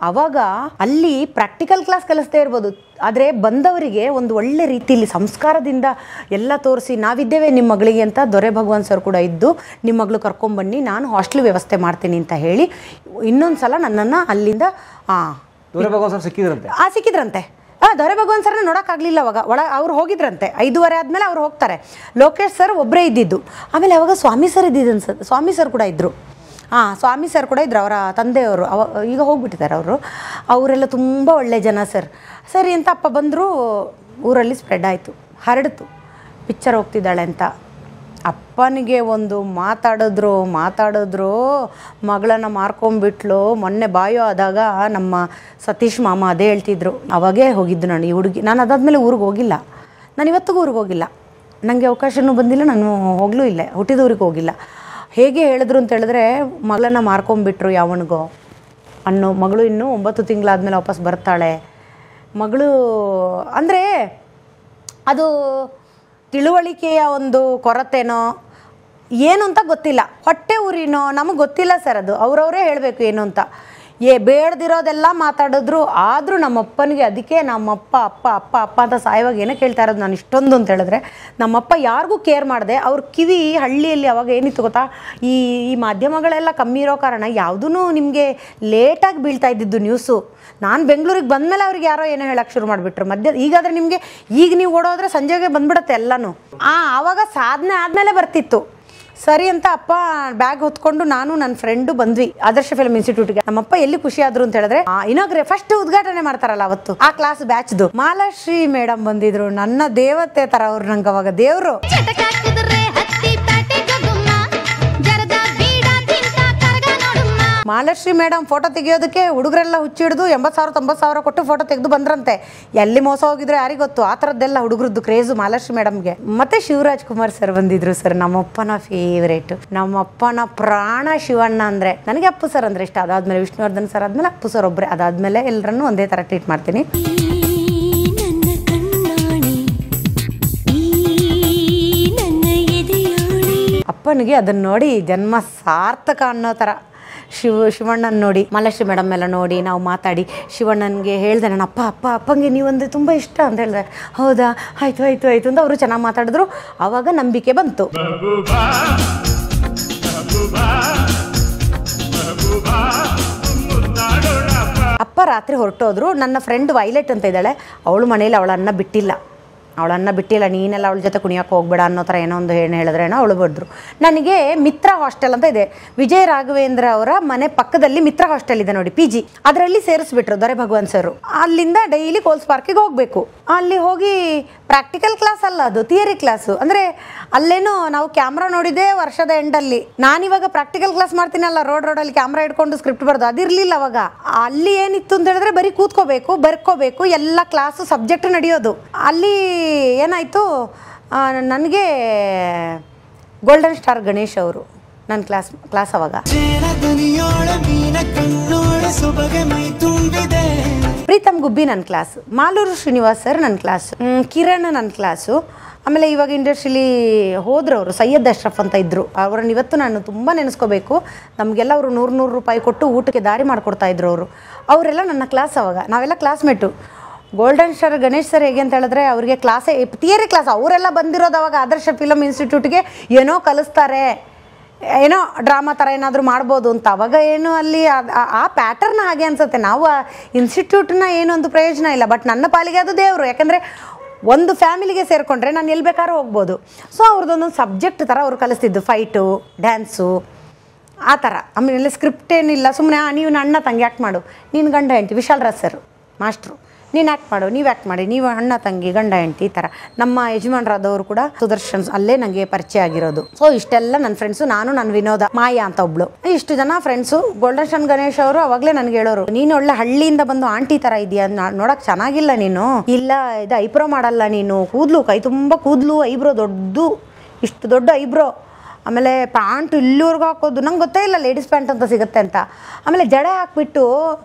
ಆವಾಗ ಅಲ್ಲಿ ಪ್ರಾಕ್ಟಿಕಲ್ ಕ್ಲಾಸ್ ಕಲಿಸ್ದೇ ಇರ್ಬೋದು, ಆದರೆ ಬಂದವರಿಗೆ ಒಂದು ಒಳ್ಳೆ ರೀತಿಯಲ್ಲಿ ಸಂಸ್ಕಾರದಿಂದ ಎಲ್ಲ ತೋರಿಸಿ, ನಾವಿದ್ದೇವೆ ನಿಮ್ಮ ಮಗಳಿಗೆ ಅಂತ ದೊರೆ ಭಗವಾನ್ ಸರ್ ಕೂಡ ಇದ್ದು, ನಿಮ್ಮ ಮಗಳು ಕರ್ಕೊಂಬನ್ನಿ, ನಾನು ಹಾಸ್ಟೆಲ್ ವ್ಯವಸ್ಥೆ ಮಾಡ್ತೀನಿ ಅಂತ ಹೇಳಿ ಇನ್ನೊಂದು ಸಲ ನನ್ನನ್ನು ಅಲ್ಲಿಂದ ದೊರೆ ಭಗವಾನ್ ಸರ್ ಸಿಕ್ಕಿದ್ರಂತೆ. ದೊರೆ ಭಗವಾನ್ ಸರ್ನ ನೋಡೋಕ್ಕಾಗಲಿಲ್ಲ ಅವಾಗ, ಅವ್ರು ಹೋಗಿದ್ರಂತೆ. 5:30 ಆದಮೇಲೆ ಅವ್ರು ಹೋಗ್ತಾರೆ. ಲೋಕೇಶ್ ಸರ್ ಒಬ್ಬರೇ ಇದ್ದಿದ್ದು. ಆಮೇಲೆ ಅವಾಗ ಸ್ವಾಮಿ ಸರ್ ಇದ್ದಿದ್ದು ಅನ್ಸುತ್ತೆ, ಸ್ವಾಮಿ ಸರ್ ಕೂಡ ಇದ್ದರು. ಸ್ವಾಮಿ ಸರ್ ಕೂಡ ಇದ್ರು, ಅವರ ತಂದೆಯವರು ಈಗ ಹೋಗ್ಬಿಟ್ಟಿದ್ದಾರೆ ಅವರು. ಅವರೆಲ್ಲ ತುಂಬ ಒಳ್ಳೆ ಜನ ಸರ್. ಸರಿ ಅಂತ ಅಪ್ಪ ಬಂದರು, ಊರಲ್ಲಿ ಸ್ಪ್ರೆಡ್ ಆಯಿತು, ಹರಡಿತು ಪಿಕ್ಚರ್ ಹೋಗ್ತಿದ್ದಾಳೆ ಅಂತ. ಅಪ್ಪನಿಗೆ ಒಂದು ಮಾತಾಡಿದ್ರು ಮಗಳನ್ನು ಮಾರ್ಕೊಂಬಿಟ್ಲು. ಮೊನ್ನೆ ಬಾಯೋ ಆದಾಗ ನಮ್ಮ ಸತೀಶ್ ಮಾಮ ಅದೇ ಹೇಳ್ತಿದ್ರು. ಅವಾಗೇ ಹೋಗಿದ್ದು ನಾನು ಈ ಹುಡುಗಿ. ನಾನು ಅದಾದಮೇಲೆ ಊರಿಗೆ ಹೋಗಿಲ್ಲ, ನಾನು ಇವತ್ತಿಗೂ ಊರಿಗೆ ಹೋಗಿಲ್ಲ, ನನಗೆ ಅವಕಾಶವೂ ಬಂದಿಲ್ಲ, ನಾನು ಹೋಗಲೂ ಇಲ್ಲ, ಹುಟ್ಟಿದ ಊರಿಗೆ ಹೋಗಿಲ್ಲ. ಹೇಗೆ ಹೇಳಿದ್ರು ಅಂತ ಹೇಳಿದ್ರೆ, ಮಗಳನ್ನು ಮಾರ್ಕೊಂಬಿಟ್ರು ಯಾವನಿಗೋ ಅನ್ನೋ. ಮಗಳು ಇನ್ನೂ 9 ತಿಂಗಳಾದಮೇಲೆ ವಾಪಸ್ ಬರ್ತಾಳೆ. ಮಗಳು ಅಂದರೆ ಅದು ತಿಳುವಳಿಕೆಯ ಒಂದು ಕೊರತೆನೋ ಏನು ಅಂತ ಗೊತ್ತಿಲ್ಲ, ಹೊಟ್ಟೆ ಊರಿನೋ ನಮಗೆ ಗೊತ್ತಿಲ್ಲ ಸರ್. ಅದು ಅವರವರೇ ಹೇಳಬೇಕು ಏನು ಅಂತ. ಬೇಡದಿರೋದೆಲ್ಲ ಮಾತಾಡಿದ್ರು. ಆದರೂ ನಮ್ಮಪ್ಪನಿಗೆ ಅದಕ್ಕೆ ನಮ್ಮಪ್ಪ ಅಪ್ಪ ಅಪ್ಪ ಅಪ್ಪ ಅಂತ ಸಾಯುವಾಗ ಏನೋ ಕೇಳ್ತಾ ಇರೋದು ನಾನು ಇಷ್ಟೊಂದು ಅಂತ ಹೇಳಿದ್ರೆ, ನಮ್ಮಪ್ಪ ಯಾರಿಗೂ ಕೇರ್ ಮಾಡಿದೆ. ಅವ್ರ ಕಿವಿ ಹಳ್ಳಿಯಲ್ಲಿ ಅವಾಗ ಏನಿತ್ತು ಗೊತ್ತಾ, ಈ ಮಾಧ್ಯಮಗಳೆಲ್ಲ ಕಮ್ಮಿ ಇರೋ ಕಾರಣ ಯಾವುದೂ ನಿಮಗೆ ಲೇಟಾಗಿ ಬೀಳ್ತಾ ಇದ್ದಿದ್ದು ನ್ಯೂಸು. ನಾನು ಬೆಂಗಳೂರಿಗೆ ಬಂದಮೇಲೆ ಅವ್ರಿಗೆ ಯಾರೋ ಏನೋ ಹೇಳಕ್ಕೆ ಶುರು ಮಾಡಿಬಿಟ್ರು ಈಗಾದರೆ ನಿಮಗೆ ಈಗ ನೀವು ಓಡೋದ್ರೆ ಸಂಜೆಗೆ ಬಂದ್ಬಿಡುತ್ತೆ ಎಲ್ಲನೂ. ಆವಾಗ ಸಾಧನೆ ಆದಮೇಲೆ ಬರ್ತಿತ್ತು. ಸರಿ ಅಂತ ಅಪ್ಪ ಬ್ಯಾಗ್ ಹೊತ್ಕೊಂಡು ನಾನು ನನ್ನ ಫ್ರೆಂಡು ಬಂದ್ವಿ ಆದರ್ಶ ಫಿಲ್ಮ್ ಇನ್ಸ್ಟಿಟ್ಯೂಟ್ಗೆ. ನಮ್ಮಪ್ಪ ಎಲ್ಲಿ ಖುಷಿ ಆದ್ರು ಅಂತ ಹೇಳಿದ್ರೆ, ಫಸ್ಟ್ ಉದ್ಘಾಟನೆ ಮಾಡ್ತಾರಲ್ಲ ಅವತ್ತು ಆ ಕ್ಲಾಸ್ ಬ್ಯಾಚ್ದು ಮಾಲಾಶ್ರೀ ಮೇಡಮ್ ಬಂದಿದ್ರು. ನನ್ನ ದೇವತೆ ತರ ಅವ್ರು, ನಂಗೆ ಅವಾಗ ದೇವ್ರು. ಮಾಲಾಶ್ರೀ ಮೇಡಮ್ ಫೋಟೋ ತೆಗಿಯೋದಕ್ಕೆ ಹುಡುಗರೆಲ್ಲ ಹುಚ್ಚಿಡ್ದು 80,000 90,000 ಕೊಟ್ಟು ಫೋಟೋ ತೆಗೆದು ಬಂದ್ರಂತೆ. ಎಲ್ಲಿ ಮೋಸ ಹೋಗಿದ್ರು ಯಾರಿಗೆ ಗೊತ್ತು. ಆ ಥರದ್ದೆಲ್ಲ ಹುಡುಗರದ್ದು ಕ್ರೇಜು ಮಾಲಾಶ್ರೀ ಮೇಡಮ್ಗೆ. ಮತ್ತೆ ಶಿವರಾಜ್ ಕುಮಾರ್ ಸರ್ ಬಂದಿದ್ರು. ಸರ್ ನಮ್ಮಪ್ಪನ ಫೇವ್ರೇಟ್, ನಮ್ಮಪ್ಪನ ಪ್ರಾಣ ಶಿವಣ್ಣ ಅಂದರೆ. ನನಗೆ ಅಪ್ಪು ಸರ್ ಅಂದರೆ ಇಷ್ಟ. ಅದಾದ್ಮೇಲೆ ವಿಷ್ಣುವರ್ಧನ್ ಸರ್ ಆದ್ಮೇಲೆ ಅಪ್ಪು ಸರ್ ಒಬ್ಬರೇ. ಅದಾದ್ಮೇಲೆ ಎಲ್ಲರನ್ನೂ ಒಂದೇ ಥರ ಟ್ರೀಟ್ ಮಾಡ್ತೀನಿ. ಅಪ್ಪನಿಗೆ ಅದನ್ನ ನೋಡಿ ಜನ್ಮ ಸಾರ್ಥಕ ಅನ್ನೋ ಥರ. ಶಿವಣ್ಣನ ನೋಡಿ, ಮಾಲಾಶ್ರೀ ಮೇಡಮ್ ಎಲ್ಲ ನೋಡಿ ನಾವು ಮಾತಾಡಿ ಶಿವಣ್ಣನಿಗೆ ಹೇಳಿದೆ ನಾನು, ಅಪ್ಪಂಗೆ ನೀವಂದರೆ ತುಂಬ ಇಷ್ಟ ಅಂತ ಹೇಳಿದೆ. ಹೌದಾ, ಆಯಿತು ಆಯಿತು ಆಯಿತು ಅಂತ ಅವರು ಚೆನ್ನಾಗಿ ಮಾತಾಡಿದ್ರು. ಆವಾಗ ನಂಬಿಕೆ ಬಂತು. ಅಪ್ಪ ರಾತ್ರಿ ಹೊರಟೋದ್ರು. ನನ್ನ ಫ್ರೆಂಡ್ ವೈಲೆಟ್ ಅಂತ ಇದ್ದಾಳೆ, ಅವಳು ಮನೇಲಿ ಅವಳನ್ನ ಬಿಟ್ಟಿಲ್ಲ, ನೀನೆಲ್ಲ ಅವಳ ಜೊತೆ ಕುಣಿಯೋಕೆ ಹೋಗ್ಬೇಡ ಅನ್ನೋ ಥರ ಏನೋ ಒಂದು ಹೇಳಿದ್ರೇನೋ ಅವಳು ಬಡ್ದ್ರು. ನನಗೆ ಮಿತ್ರ ಹಾಸ್ಟೆಲ್ ಅಂತ ಇದೆ, ವಿಜಯ ರಾಘವೇಂದ್ರ ಅವರ ಮನೆ ಪಕ್ಕದಲ್ಲಿ ಮಿತ್ರ ಹಾಸ್ಟೆಲ್ ಇದೆ ನೋಡಿ, PG. ಅದರಲ್ಲಿ ಸೇರಿಸ್ಬಿಟ್ರು ದೊರೆ ಭಗವಾನ್ ಸರ್. ಅಲ್ಲಿಂದ ಡೈಲಿ ಕೋಲ್ಸ್ ಪಾರ್ಕಿಗೆ ಹೋಗಬೇಕು. ಅಲ್ಲಿ ಹೋಗಿ ಪ್ರಾಕ್ಟಿಕಲ್ ಕ್ಲಾಸ್ ಅಲ್ಲ, ಅದು ಥಿಯರಿ ಕ್ಲಾಸು. ಅಂದರೆ ಅಲ್ಲೇನೋ ನಾವು ಕ್ಯಾಮ್ರಾ ನೋಡಿದೆ ವರ್ಷದ ಎಂಡಲ್ಲಿ. ನಾನಿವಾಗ ಪ್ರಾಕ್ಟಿಕಲ್ ಕ್ಲಾಸ್ ಮಾಡ್ತೀನಲ್ಲ, ರೋಡಲ್ಲಿ ಕ್ಯಾಮ್ರಾ ಇಟ್ಕೊಂಡು ಸ್ಕ್ರಿಪ್ಟ್ ಬರೋದು ಅದಿರಲಿಲ್ಲ ಅವಾಗ. ಅಲ್ಲಿ ಏನಿತ್ತು ಅಂತ ಹೇಳಿದ್ರೆ ಬರೀ ಕೂತ್ಕೋಬೇಕು, ಬರ್ಕೋಬೇಕು, ಎಲ್ಲ ಕ್ಲಾಸು ಸಬ್ಜೆಕ್ಟ್ ನಡೆಯೋದು. ಅಲ್ಲಿ ಏನಾಯಿತು, ನನಗೆ ಗೋಲ್ಡನ್ ಸ್ಟಾರ್ ಗಣೇಶ್ ಅವರು ನನ್ನ ಕ್ಲಾಸ್ ಅವಾಗ. ಪ್ರೀತಮ್ ಗುಬ್ಬಿ ನನ್ನ ಕ್ಲಾಸ್, ಮಾಲೂರು ಶ್ರೀನಿವಾಸ್ ಸರ್ ನನ್ನ ಕ್ಲಾಸ್, ಕಿರಣ್ ನನ್ನ ಕ್ಲಾಸು. ಆಮೇಲೆ ಇವಾಗ ಇಂಡಸ್ಟ್ರಿಲಿ ಹೋದ್ರು ಅವರು, ಸೈಯದ್ ಅಶ್ರಫ್ ಅಂತ ಇದ್ದರು. ಅವ್ರನ್ನ ಇವತ್ತು ನಾನು ತುಂಬ ನೆನೆಸ್ಕೋಬೇಕು. ನಮಗೆಲ್ಲ ಅವರು 100 ರೂಪಾಯಿ ಕೊಟ್ಟು ಊಟಕ್ಕೆ ದಾರಿ ಮಾಡಿಕೊಡ್ತಾ ಇದ್ರು ಅವರು. ಅವರೆಲ್ಲ ನನ್ನ ಕ್ಲಾಸ್ ಅವಾಗ, ನಾವೆಲ್ಲ classmate. Golden star Ganesh sir ಹೇಗೆ ಅಂತ ಹೇಳಿದ್ರೆ, ಅವರಿಗೆ ಕ್ಲಾಸೇ ಥಿಯರಿ ಕ್ಲಾಸ್. ಅವರೆಲ್ಲ ಬಂದಿರೋದು ಅವಾಗ ಆದರ್ಶ ಫಿಲಮ್ ಇನ್ಸ್ಟಿಟ್ಯೂಟ್ಗೆ, ಏನೋ ಕಲಿಸ್ತಾರೆ, ಏನೋ ಡ್ರಾಮಾ ಥರ ಏನಾದರೂ ಮಾಡ್ಬೋದು ಅಂತ. ಅವಾಗ ಏನು ಅಲ್ಲಿ ಆ ಪ್ಯಾಟರ್ನ್ ಹಾಗೆ ಅನ್ಸುತ್ತೆ. ನಾವು ಆ ಇನ್ಸ್ಟಿಟ್ಯೂಟ್ನ ಏನೊಂದು ಪ್ರಯೋಜನ ಇಲ್ಲ, ಬಟ್ ನನ್ನ ಪಾಲಿಗೆ ಅದು ದೇವರು. ಯಾಕಂದರೆ ಒಂದು ಫ್ಯಾಮಿಲಿಗೆ ಸೇರಿಕೊಂಡ್ರೆ ನಾನು ಎಲ್ಲಿ ಬೇಕಾದ್ರೂ ಹೋಗ್ಬೋದು. ಸೊ ಅವ್ರದ್ದೊಂದೊಂದು ಸಬ್ಜೆಕ್ಟ್ ಥರ ಅವ್ರು ಕಲಿಸ್ತಿದ್ದು, ಫೈಟು, ಡ್ಯಾನ್ಸು, ಆ ಥರ. ಆಮೇಲೆ ಸ್ಕ್ರಿಪ್ಟ್ ಏನಿಲ್ಲ, ಸುಮ್ಮನೆ ನೀವು ಅಣ್ಣ ತಂಗಿ ಆ್ಯಕ್ಟ್ ಮಾಡು, ನೀನು ಗಂಡ ಹೆಂಡ್ತಿ. ವಿಶಾಲ್ ರಾಜ್ ಸರ್ ಮಾಸ್ಟ್ರು, ನೀನು ಆ್ಯಕ್ಟ್ ಮಾಡು, ನೀವು ಆ್ಯಕ್ಟ್ ಮಾಡಿ, ನೀವು ಅಣ್ಣ ತಂಗಿ ಗಂಡ ಹೆಂಡ್ತಿ, ಈ ಥರ. ನಮ್ಮ ಯಜಮಾನ್ರಾದವರು ಕೂಡ ಸುದರ್ಶನ್, ಅಲ್ಲೇ ನನಗೆ ಪರಿಚಯ ಆಗಿರೋದು. ಸೊ ಇಷ್ಟೆಲ್ಲ ನನ್ನ ಫ್ರೆಂಡ್ಸು. ನಾನು ನನ್ನ ವಿನೋದ, ಮಾಯಾ ಅಂತ ಒಬ್ಳು, ಇಷ್ಟು ಜನ ಫ್ರೆಂಡ್ಸು. ಗೋಲ್ಡನ್ ಸ್ಟಾರ್ ಗಣೇಶ್ ಅವರು ಅವಾಗಲೇ ನನಗೆ ಹೇಳೋರು, ನೀನು ಒಳ್ಳೆ ಹಳ್ಳಿಯಿಂದ ಬಂದು ಆಂಟಿ ಥರ ಇದೆಯಾ, ನೋಡೋಕೆ ಚೆನ್ನಾಗಿಲ್ಲ ನೀನು, ಇಲ್ಲ ಇದು ಐಬ್ರೋ ಮಾಡಲ್ಲ ನೀನು, ಕೂದಲು ಕೈ ತುಂಬ ಕೂದಲು, ಐಬ್ರೋ ದೊಡ್ಡದು, ಇಷ್ಟು ದೊಡ್ಡ ಐಬ್ರೋ, ಆಮೇಲೆ ಪ್ಯಾಂಟ್ ಇಲ್ಲಿವರೆಗೂ ಹಾಕೋದು. ನಂಗೆ ಗೊತ್ತೇ ಇಲ್ಲ ಲೇಡೀಸ್ ಪ್ಯಾಂಟ್ ಅಂತ ಸಿಗುತ್ತೆ ಅಂತ. ಆಮೇಲೆ ಜಡೆ ಹಾಕ್ಬಿಟ್ಟು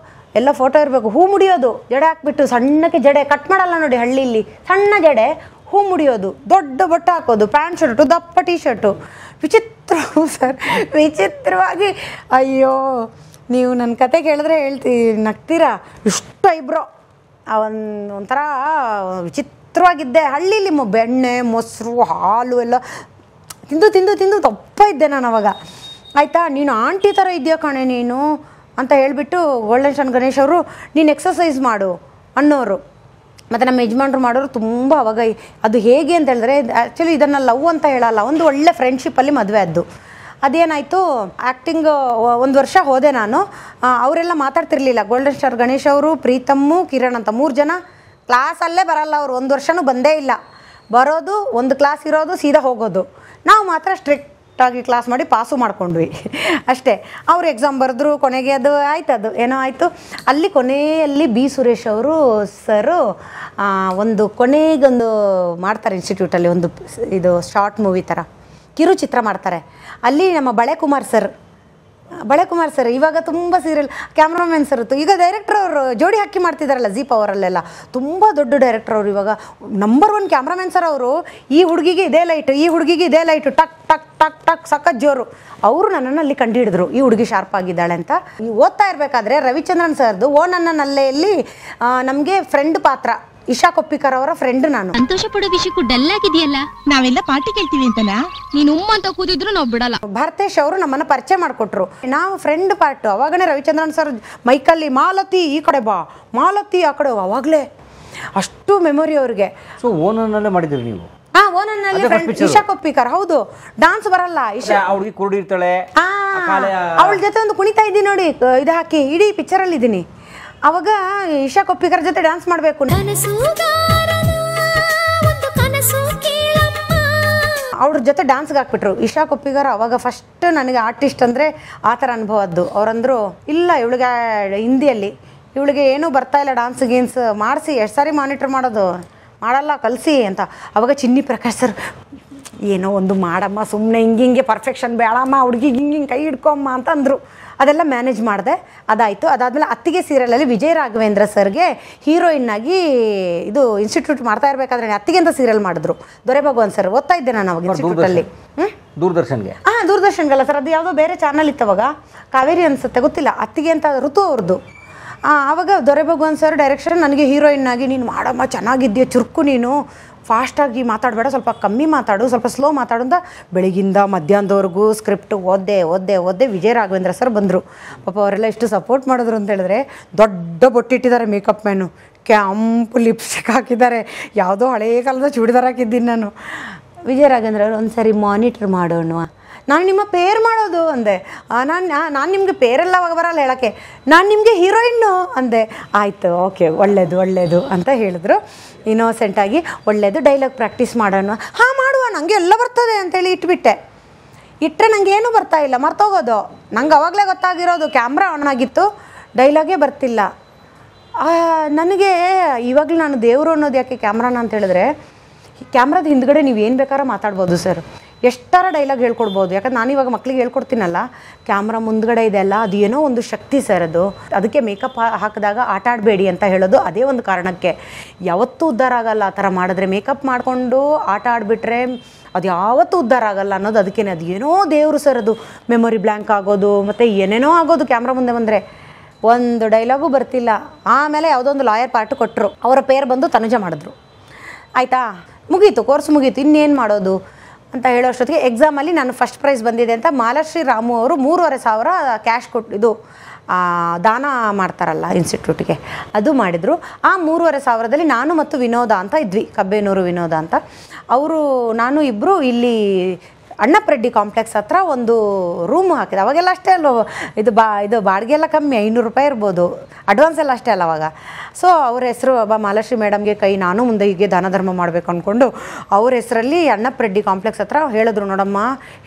ಎಲ್ಲ ಫೋಟೋ ಇರಬೇಕು, ಹೂ ಮುಡಿಯೋದು, ಜಡೆ ಹಾಕ್ಬಿಟ್ಟು ಸಣ್ಣಕ್ಕೆ, ಜಡೆ ಕಟ್ ಮಾಡಲ್ಲ ನೋಡಿ ಹಳ್ಳಿಲಿ, ಸಣ್ಣ ಜಡೆ, ಹೂ ಮುಡಿಯೋದು, ದೊಡ್ಡ ಬಟ್ಟೆ ಹಾಕೋದು, ಪ್ಯಾಂಟ್ ಶರ್ಟು, ದಪ್ಪ ಟೀ ಶರ್ಟು. ವಿಚಿತ್ರವು ಸರ್, ವಿಚಿತ್ರವಾಗಿ. ಅಯ್ಯೋ, ನೀವು ನನ್ನ ಕತೆ ಕೇಳಿದ್ರೆ ನಗ್ತೀರಾ, ಇಷ್ಟು ಐಬ್ರೋ. ಒಂಥರ ವಿಚಿತ್ರವಾಗಿದ್ದೆ. ಹಳ್ಳಿಲಿ ಬೆಣ್ಣೆ, ಮೊಸರು, ಹಾಲು ಎಲ್ಲ ತಿಂದು ದಪ್ಪ ಇದ್ದೆ ನಾನು ಅವಾಗ. ಆಯಿತಾ, ನೀನು ಆಂಟಿ ಥರ ಇದೆಯಾ ಕಣೆ ನೀನು ಅಂತ ಹೇಳಿಬಿಟ್ಟು ಗೋಲ್ಡನ್ ಸ್ಟಾರ್ ಗಣೇಶ್ ಅವರು, ನೀನು ಎಕ್ಸಸೈಸ್ ಮಾಡು ಅನ್ನೋರು. ಮತ್ತು ನಮ್ಮ ಯಜಮಾನ್ರು ಮಾಡೋರು ತುಂಬ. ಅವಾಗ ಅದು ಹೇಗೆ ಅಂತ ಹೇಳಿದ್ರೆ, ಆ್ಯಕ್ಚುಲಿ ಇದನ್ನು ಲವ್ ಅಂತ ಹೇಳಲ್ಲ, ಒಂದು ಒಳ್ಳೆ ಫ್ರೆಂಡ್ಶಿಪ್ಪಲ್ಲಿ ಮದುವೆ ಆದ್ದು. ಅದೇನಾಯಿತು, ಆ್ಯಕ್ಟಿಂಗ್ 1 ವರ್ಷ ಹೋದೆ ನಾನು. ಅವರೆಲ್ಲ ಮಾತಾಡ್ತಿರ್ಲಿಲ್ಲ. ಗೋಲ್ಡನ್ ಸ್ಟಾರ್ ಗಣೇಶ್ ಅವರು, ಪ್ರೀತಮ್ಮು, ಕಿರಣ್ ಅಂತ 3 ಜನ ಕ್ಲಾಸಲ್ಲೇ ಬರಲ್ಲ ಅವರು. 1 ವರ್ಷನೂ ಬಂದೇ ಇಲ್ಲ. ಬರೋದು, ಒಂದು ಕ್ಲಾಸ್ ಇರೋದು, ಸೀದಾ ಹೋಗೋದು. ನಾವು ಮಾತ್ರ ಸ್ಟ್ರಿಕ್ಟಾಗಿ ಕ್ಲಾಸ್ ಮಾಡಿ ಪಾಸು ಮಾಡ್ಕೊಂಡ್ವಿ ಅಷ್ಟೇ. ಅವರು ಎಕ್ಸಾಮ್ ಬರೆದ್ರು, ಕೊನೆಗೆ ಅದು ಆಯ್ತು, ಅದು ಏನೋ ಆಯಿತು. ಅಲ್ಲಿ ಕೊನೆಯಲ್ಲಿ ಬಿ ಸುರೇಶ್ ಅವರು ಸರು ಒಂದು ಕೊನೆಗೊಂದು ಮಾಡ್ತಾರೆ ಇನ್ಸ್ಟಿಟ್ಯೂಟಲ್ಲಿ, ಒಂದು ಇದು ಶಾರ್ಟ್ ಮೂವಿ ಥರ ಕಿರುಚಿತ್ರ ಮಾಡ್ತಾರೆ. ಅಲ್ಲಿ ನಮ್ಮ ಬಳೆ ಕುಮಾರ್ ಸರ್ ಇವಾಗ ತುಂಬ ಸೀರಿಯಲ್ ಕ್ಯಾಮ್ರಾಮನ್ ಸರ್ ಇತ್ತು. ಈಗ ಡೈರೆಕ್ಟರ್ ಅವರು ಜೋಡಿ ಹಾಕಿ ಮಾಡ್ತಿದ್ದಾರಲ್ಲ ಜೀಪ್ ಅವರಲ್ಲೆಲ್ಲ, ತುಂಬ ದೊಡ್ಡ ಡೈರೆಕ್ಟರ್ ಅವರು. ಇವಾಗ ನಂಬರ್ 1 ಕ್ಯಾಮ್ರಾಮನ್ ಸರ್ ಅವರು. ಈ ಹುಡುಗಿಗೆ ಇದೇ ಲೈಟು, ಈ ಹುಡುಗಿಗೆ ಇದೇ ಲೈಟು, ಟಕ್ ಟಕ್ ಟಕ್ ಟಕ್ ಸಖತ್ ಜೋರು. ಅವರು ನನ್ನನ್ನು ಅಲ್ಲಿ ಕಂಡುಹಿಡಿದ್ರು, ಈ ಹುಡುಗಿ ಶಾರ್ಪ್ ಆಗಿದ್ದಾಳೆ ಅಂತ. ಈ ಓದ್ತಾ ಇರಬೇಕಾದ್ರೆ ರವಿಚಂದ್ರನ್ ಸರ್ದು ಓ ನನ್ನ ನಲ್ಲೆಯಲ್ಲಿ ನಮಗೆ ಫ್ರೆಂಡ್ ಪಾತ್ರ, ಇಶಾ ಕೊಪ್ಪಿಕರ್ ಅವರ ಫ್ರೆಂಡ್ ನಾನು. ಸಂತೋಷ ಪಡೋ ವಿಷಯಕ್ಕೂ ಡಲ್ ಆಗಿದೆಯಲ್ಲ, ನಾವೆಲ್ಲ ಪಾರ್ಟಿ ಕೇಳ್ತೀವಿ ಅಂತನಾ? ನೀನು ಅಂತ ಕೂತಿದ್ರು ನಾವು ಬಿಡಲ್ಲ. ಭಾರತೇಶ್ ಅವರು ನಮ್ಮನ್ನ ಪರಿಚಯ ಮಾಡಿಕೊಟ್ರು, ನಾವು ಫ್ರೆಂಡ್ ಪಾರ್ಟ್. ಅವಾಗನೇ ರವಿಚಂದ್ರನ್ ಸರ್ ಮೈಕಲ್ಲಿ ಮಾಲತಿ ಈ ಕಡೆ ಬಾ, ಮಾಲತಿ ಆ ಕಡೆ, ಅವಾಗಲೇ ಅಷ್ಟು ಮೆಮೊರಿ ಅವ್ರಿಗೆ. ಸೊ ಓನನ್ನಲ್ಲೇ ಮಾಡಿದ್ರಿ ನೀವು? ಓನನ್ನಲ್ಲಿ ಫ್ರೆಂಡ್ ಇಶಾ ಕೊಪ್ಪಿಕರ್. ಹೌದು, ಡಾನ್ಸ್ ಬರಲ್ಲ ಇಶಾ, ಹುಡುಗಿ ಕುರುಡಿ ಇರ್ತಾಳೆ, ಅವಳ ಜೊತೆ ಒಂದು ಕುಣಿತಾ ಇದ್ದೀನಿ ನೋಡಿ, ಇದು ಹಾಕಿ ಇಡೀ ಪಿಕ್ಚರ್ ಅಲ್ಲಿ ಇದ್ದೀನಿ. ಅವಾಗ ಇಶಾ ಕೊಪ್ಪಿಕರ್ ಜೊತೆ ಡ್ಯಾನ್ಸ್ ಮಾಡಬೇಕು. ಅವ್ರ ಜೊತೆ ಡ್ಯಾನ್ಸ್ಗೆ ಹಾಕ್ಬಿಟ್ರು ಇಶಾ ಕೊಪ್ಪಿಗರ್. ಅವಾಗ ಫಸ್ಟ್ ನನಗೆ ಆರ್ಟಿಸ್ಟ್ ಅಂದರೆ ಆ ಥರ ಅನುಭವದ್ದು. ಅವರಂದರು ಇಲ್ಲ ಇವಳಿಗೆ ಹಿಂದಿಯಲ್ಲಿ ಇವಳಿಗೆ ಏನೂ ಬರ್ತಾ ಇಲ್ಲ, ಡ್ಯಾನ್ಸ್ ಗೀನ್ಸ್ ಮಾಡಿಸಿ ಎಷ್ಟು ಸಾರಿ ಮಾನಿಟ್ರ್ ಮಾಡೋದು, ಮಾಡಲ್ಲ ಕಲಿಸಿ ಅಂತ. ಅವಾಗ ಚಿನ್ನಿ ಪ್ರಕಾಶ್ ಸರ್ ಏನೋ ಒಂದು ಮಾಡಮ್ಮ, ಸುಮ್ಮನೆ ಹಿಂಗೆ ಪರ್ಫೆಕ್ಷನ್ ಬೇಡಮ್ಮ, ಹುಡುಗಿಗೆ ಹಿಂಗೆ ಕೈ ಹಿಡ್ಕೊಮ್ಮ ಅಂತ ಅಂದರು. ಅದೆಲ್ಲ ಮ್ಯಾನೇಜ್ ಮಾಡಿದೆ, ಅದಾಯಿತು. ಅದಾದಮೇಲೆ ಅತ್ತಿಗೆ ಸೀರಿಯಲಲ್ಲಿ ವಿಜಯ ರಾಘವೇಂದ್ರ ಸರ್ಗೆ ಹೀರೋಯಿನ್ನಾಗಿ ಇದು ಇನ್ಸ್ಟಿಟ್ಯೂಟ್ ಮಾಡ್ತಾ ಇರಬೇಕಾದ್ರೆ ಅತ್ತಿಗೆ ಅಂತ ಸೀರಿಯಲ್ ಮಾಡಿದ್ರು. ದೊರೆ ಭಗವಾನ್ ಸರ್ ಓದ್ತಾ ಇದ್ದೆ ನಾನು ಅವಾಗ ಇನ್ಸ್ಟಿಟ್ಯೂಟಲ್ಲಿ. ದೂರದರ್ಶನ್ಗೆ? ದೂರದರ್ಶನ್ಗಲ್ಲ ಸರ್, ಅದು ಯಾವುದೋ ಬೇರೆ ಚಾನಲ್ ಇತ್ತು ಅವಾಗ, ಕಾವೇರಿ ಅನಿಸುತ್ತೆ, ಗೊತ್ತಿಲ್ಲ. ಅತ್ತಿಗೆ ಅಂತ ಋತು ಅವ್ರದ್ದು. ಆವಾಗ ದೊರೆ ಭಗವಾನ್ ಸರ್ ಡೈರೆಕ್ಷನ್ ನನಗೆ ಹೀರೋಯಿನ್ನಾಗಿ ನೀನು ಮಾಡಮ್ಮ, ಚೆನ್ನಾಗಿದ್ದೀಯ, ಚುರುಕು ನೀನು, ಫಾಸ್ಟಾಗಿ ಮಾತಾಡಬೇಡ, ಸ್ವಲ್ಪ ಕಮ್ಮಿ ಮಾತಾಡು, ಸ್ವಲ್ಪ ಸ್ಲೋ ಮಾತಾಡು ಅಂತ ಬೆಳಗಿಂದ ಮಧ್ಯಾಹ್ನದವರೆಗೂ ಸ್ಕ್ರಿಪ್ಟ್ ಓದ್ದೆ. ವಿಜಯ ರಾಘವೇಂದ್ರ ಸರ್ ಬಂದರು. ಪಾಪ ಅವರೆಲ್ಲ ಎಷ್ಟು ಸಪೋರ್ಟ್ ಮಾಡಿದ್ರು ಅಂತ ಹೇಳಿದ್ರೆ, ದೊಡ್ಡ ಬೊಟ್ಟಿಟ್ಟಿದ್ದಾರೆ ಮೇಕಪ್ ಮ್ಯಾನು, ಕೆಂಪು ಲಿಪ್ಸ್ಟಿಕ್ ಹಾಕಿದ್ದಾರೆ, ಯಾವುದೋ ಹಳೆಯ ಕಾಲದ ಚೂಡಿದಾರ್ ಹಾಕಿದ್ದೀನಿ ನಾನು. ವಿಜಯ ರಾಘವೇಂದ್ರ ಅವರು ಒಂದು ಸರಿ ಮಾನಿಟ್ರ್ ಮಾಡೋಣ, ನಾನು ನಿಮ್ಮ ಪೇರ್ ಮಾಡೋದು ಅಂದೆ. ನಾನು ನಿಮಗೆ ಪೇರೆಲ್ಲ ಬರಲ್ಲ ಹೇಳೋಕ್ಕೆ, ನಾನು ನಿಮಗೆ ಹೀರೋಯಿನ್ನು ಅಂದೆ. ಆಯಿತು, ಓಕೆ, ಒಳ್ಳೆಯದು ಅಂತ ಹೇಳಿದ್ರು ಇನ್ನೋಸೆಂಟಾಗಿ. ಒಳ್ಳೆಯದು, ಡೈಲಾಗ್ ಪ್ರಾಕ್ಟೀಸ್ ಮಾಡೋಣ. ಮಾಡುವ, ನನಗೆ ಎಲ್ಲ ಬರ್ತದೆ ಅಂತೇಳಿ ಇಟ್ಟರೆ ನನಗೆ ಏನೂ ಬರ್ತಾ ಇಲ್ಲ, ಮರ್ತೋಗೋದು. ನಂಗೆ ಅವಾಗಲೇ ಗೊತ್ತಾಗಿರೋದು ಕ್ಯಾಮ್ರಾ ಆನ್ ಆಗಿತ್ತು, ಡೈಲಾಗೇ ಬರ್ತಿಲ್ಲ ನನಗೆ. ಇವಾಗಲೂ ನಾನು ದೇವರು ಅನ್ನೋದು ಯಾಕೆ ಕ್ಯಾಮ್ರಾನ ಅಂತ ಹೇಳಿದ್ರೆ, ಕ್ಯಾಮ್ರಾದ ಹಿಂದ್ಗಡೆ ನೀವು ಏನು ಬೇಕಾದ್ರೂ ಮಾತಾಡ್ಬೋದು ಸರ್, ಎಷ್ಟಾರ ಡೈಲಾಗ್ ಹೇಳ್ಕೊಡ್ಬೋದು. ಯಾಕಂದ್ರೆ ನಾನು ಇವಾಗ ಮಕ್ಳಿಗೆ ಹೇಳ್ಕೊಡ್ತೀನಲ್ಲ, ಕ್ಯಾಮ್ರಾ ಮುಂದ್ಗಡೆ ಇದೆಲ್ಲ, ಅದು ಏನೋ ಒಂದು ಶಕ್ತಿ ಸರ್ ಅದು. ಅದಕ್ಕೆ ಮೇಕಪ್ ಹಾಕಿದಾಗ ಆಟ ಆಡಬೇಡಿ ಅಂತ ಹೇಳೋದು ಅದೇ ಒಂದು ಕಾರಣಕ್ಕೆ. ಯಾವತ್ತೂ ಉದ್ಧಾರ ಆಗಲ್ಲ ಆ ಥರ ಮಾಡಿದ್ರೆ. ಮೇಕಪ್ ಮಾಡಿಕೊಂಡು ಆಟ ಆಡಿಬಿಟ್ರೆ ಅದು ಯಾವತ್ತೂ ಉದ್ಧಾರ ಆಗಲ್ಲ ಅನ್ನೋದು ಅದಕ್ಕೇನೆ. ಅದು ಏನೋ ದೇವರು ಸರ್ ಅದು. ಮೆಮೊರಿ ಬ್ಲ್ಯಾಂಕ್ ಆಗೋದು ಮತ್ತು ಏನೇನೋ ಆಗೋದು ಕ್ಯಾಮ್ರಾ ಮುಂದೆ ಬಂದರೆ. ಒಂದು ಡೈಲಾಗು ಬರ್ತಿಲ್ಲ. ಆಮೇಲೆ ಯಾವುದೋ ಒಂದು ಲಾಯರ್ ಪಾರ್ಟ್ ಕೊಟ್ಟರು, ಅವರ ಪೇರ್ ಬಂದು ತನುಜ ಮಾಡಿದ್ರು. ಆಯಿತಾ, ಮುಗೀತು, ಕೋರ್ಸ್ ಮುಗೀತು, ಇನ್ನೇನು ಮಾಡೋದು ಅಂತ ಹೇಳೋಷ್ಟೊತ್ತಿಗೆ ಎಕ್ಸಾಮಲ್ಲಿ ನಾನು ಫಸ್ಟ್ ಪ್ರೈಸ್ ಬಂದಿದೆ ಅಂತ ಮಾಲಾಶ್ರೀ ರಾಮು ಅವರು 3,500 ಕ್ಯಾಶ್ ಕೊಟ್ಟು ಇದು ದಾನ ಮಾಡ್ತಾರಲ್ಲ ಇನ್ಸ್ಟಿಟ್ಯೂಟ್ಗೆ, ಅದು ಮಾಡಿದರು. ಆ 3,500ದಲ್ಲಿ ನಾನು ಮತ್ತು ವಿನೋದ ಅಂತ ಇದ್ವಿ, ಕಬ್ಬೇನೂರು ವಿನೋದ ಅಂತ. ನಾನು ಇಬ್ಬರು ಇಲ್ಲಿ ಅಣ್ಣಪ್ರೆಡ್ಡಿ ಕಾಂಪ್ಲೆಕ್ಸ್ ಹತ್ರ ಒಂದು ರೂಮ್ ಹಾಕಿದೆ. ಅವಾಗೆಲ್ಲ ಅಷ್ಟೇ ಅಲ್ವ, ಇದು ಬಾಡಿಗೆ ಎಲ್ಲ ಕಮ್ಮಿ, 500 ರೂಪಾಯಿ ಇರ್ಬೋದು, ಅಡ್ವಾನ್ಸ್ ಎಲ್ಲ ಅಷ್ಟೇ ಅಲ್ಲ ಅವಾಗ. ಸೊ ಅವ್ರ ಹೆಸರು ಮಾಲಾಶ್ರೀ ಮೇಡಮ್ಗೆ ನಾನು ಮುಂದೆ ಹೀಗೆ ದಾನ ಧರ್ಮ ಮಾಡಬೇಕು ಅಂದ್ಕೊಂಡು ಅವ್ರ ಹೆಸರಲ್ಲಿ ಅಣ್ಣಪ್ರೆಡ್ಡಿ ಕಾಂಪ್ಲೆಕ್ಸ್ ಹತ್ರ ಹೇಳಿದ್ರು, ನೋಡಮ್ಮ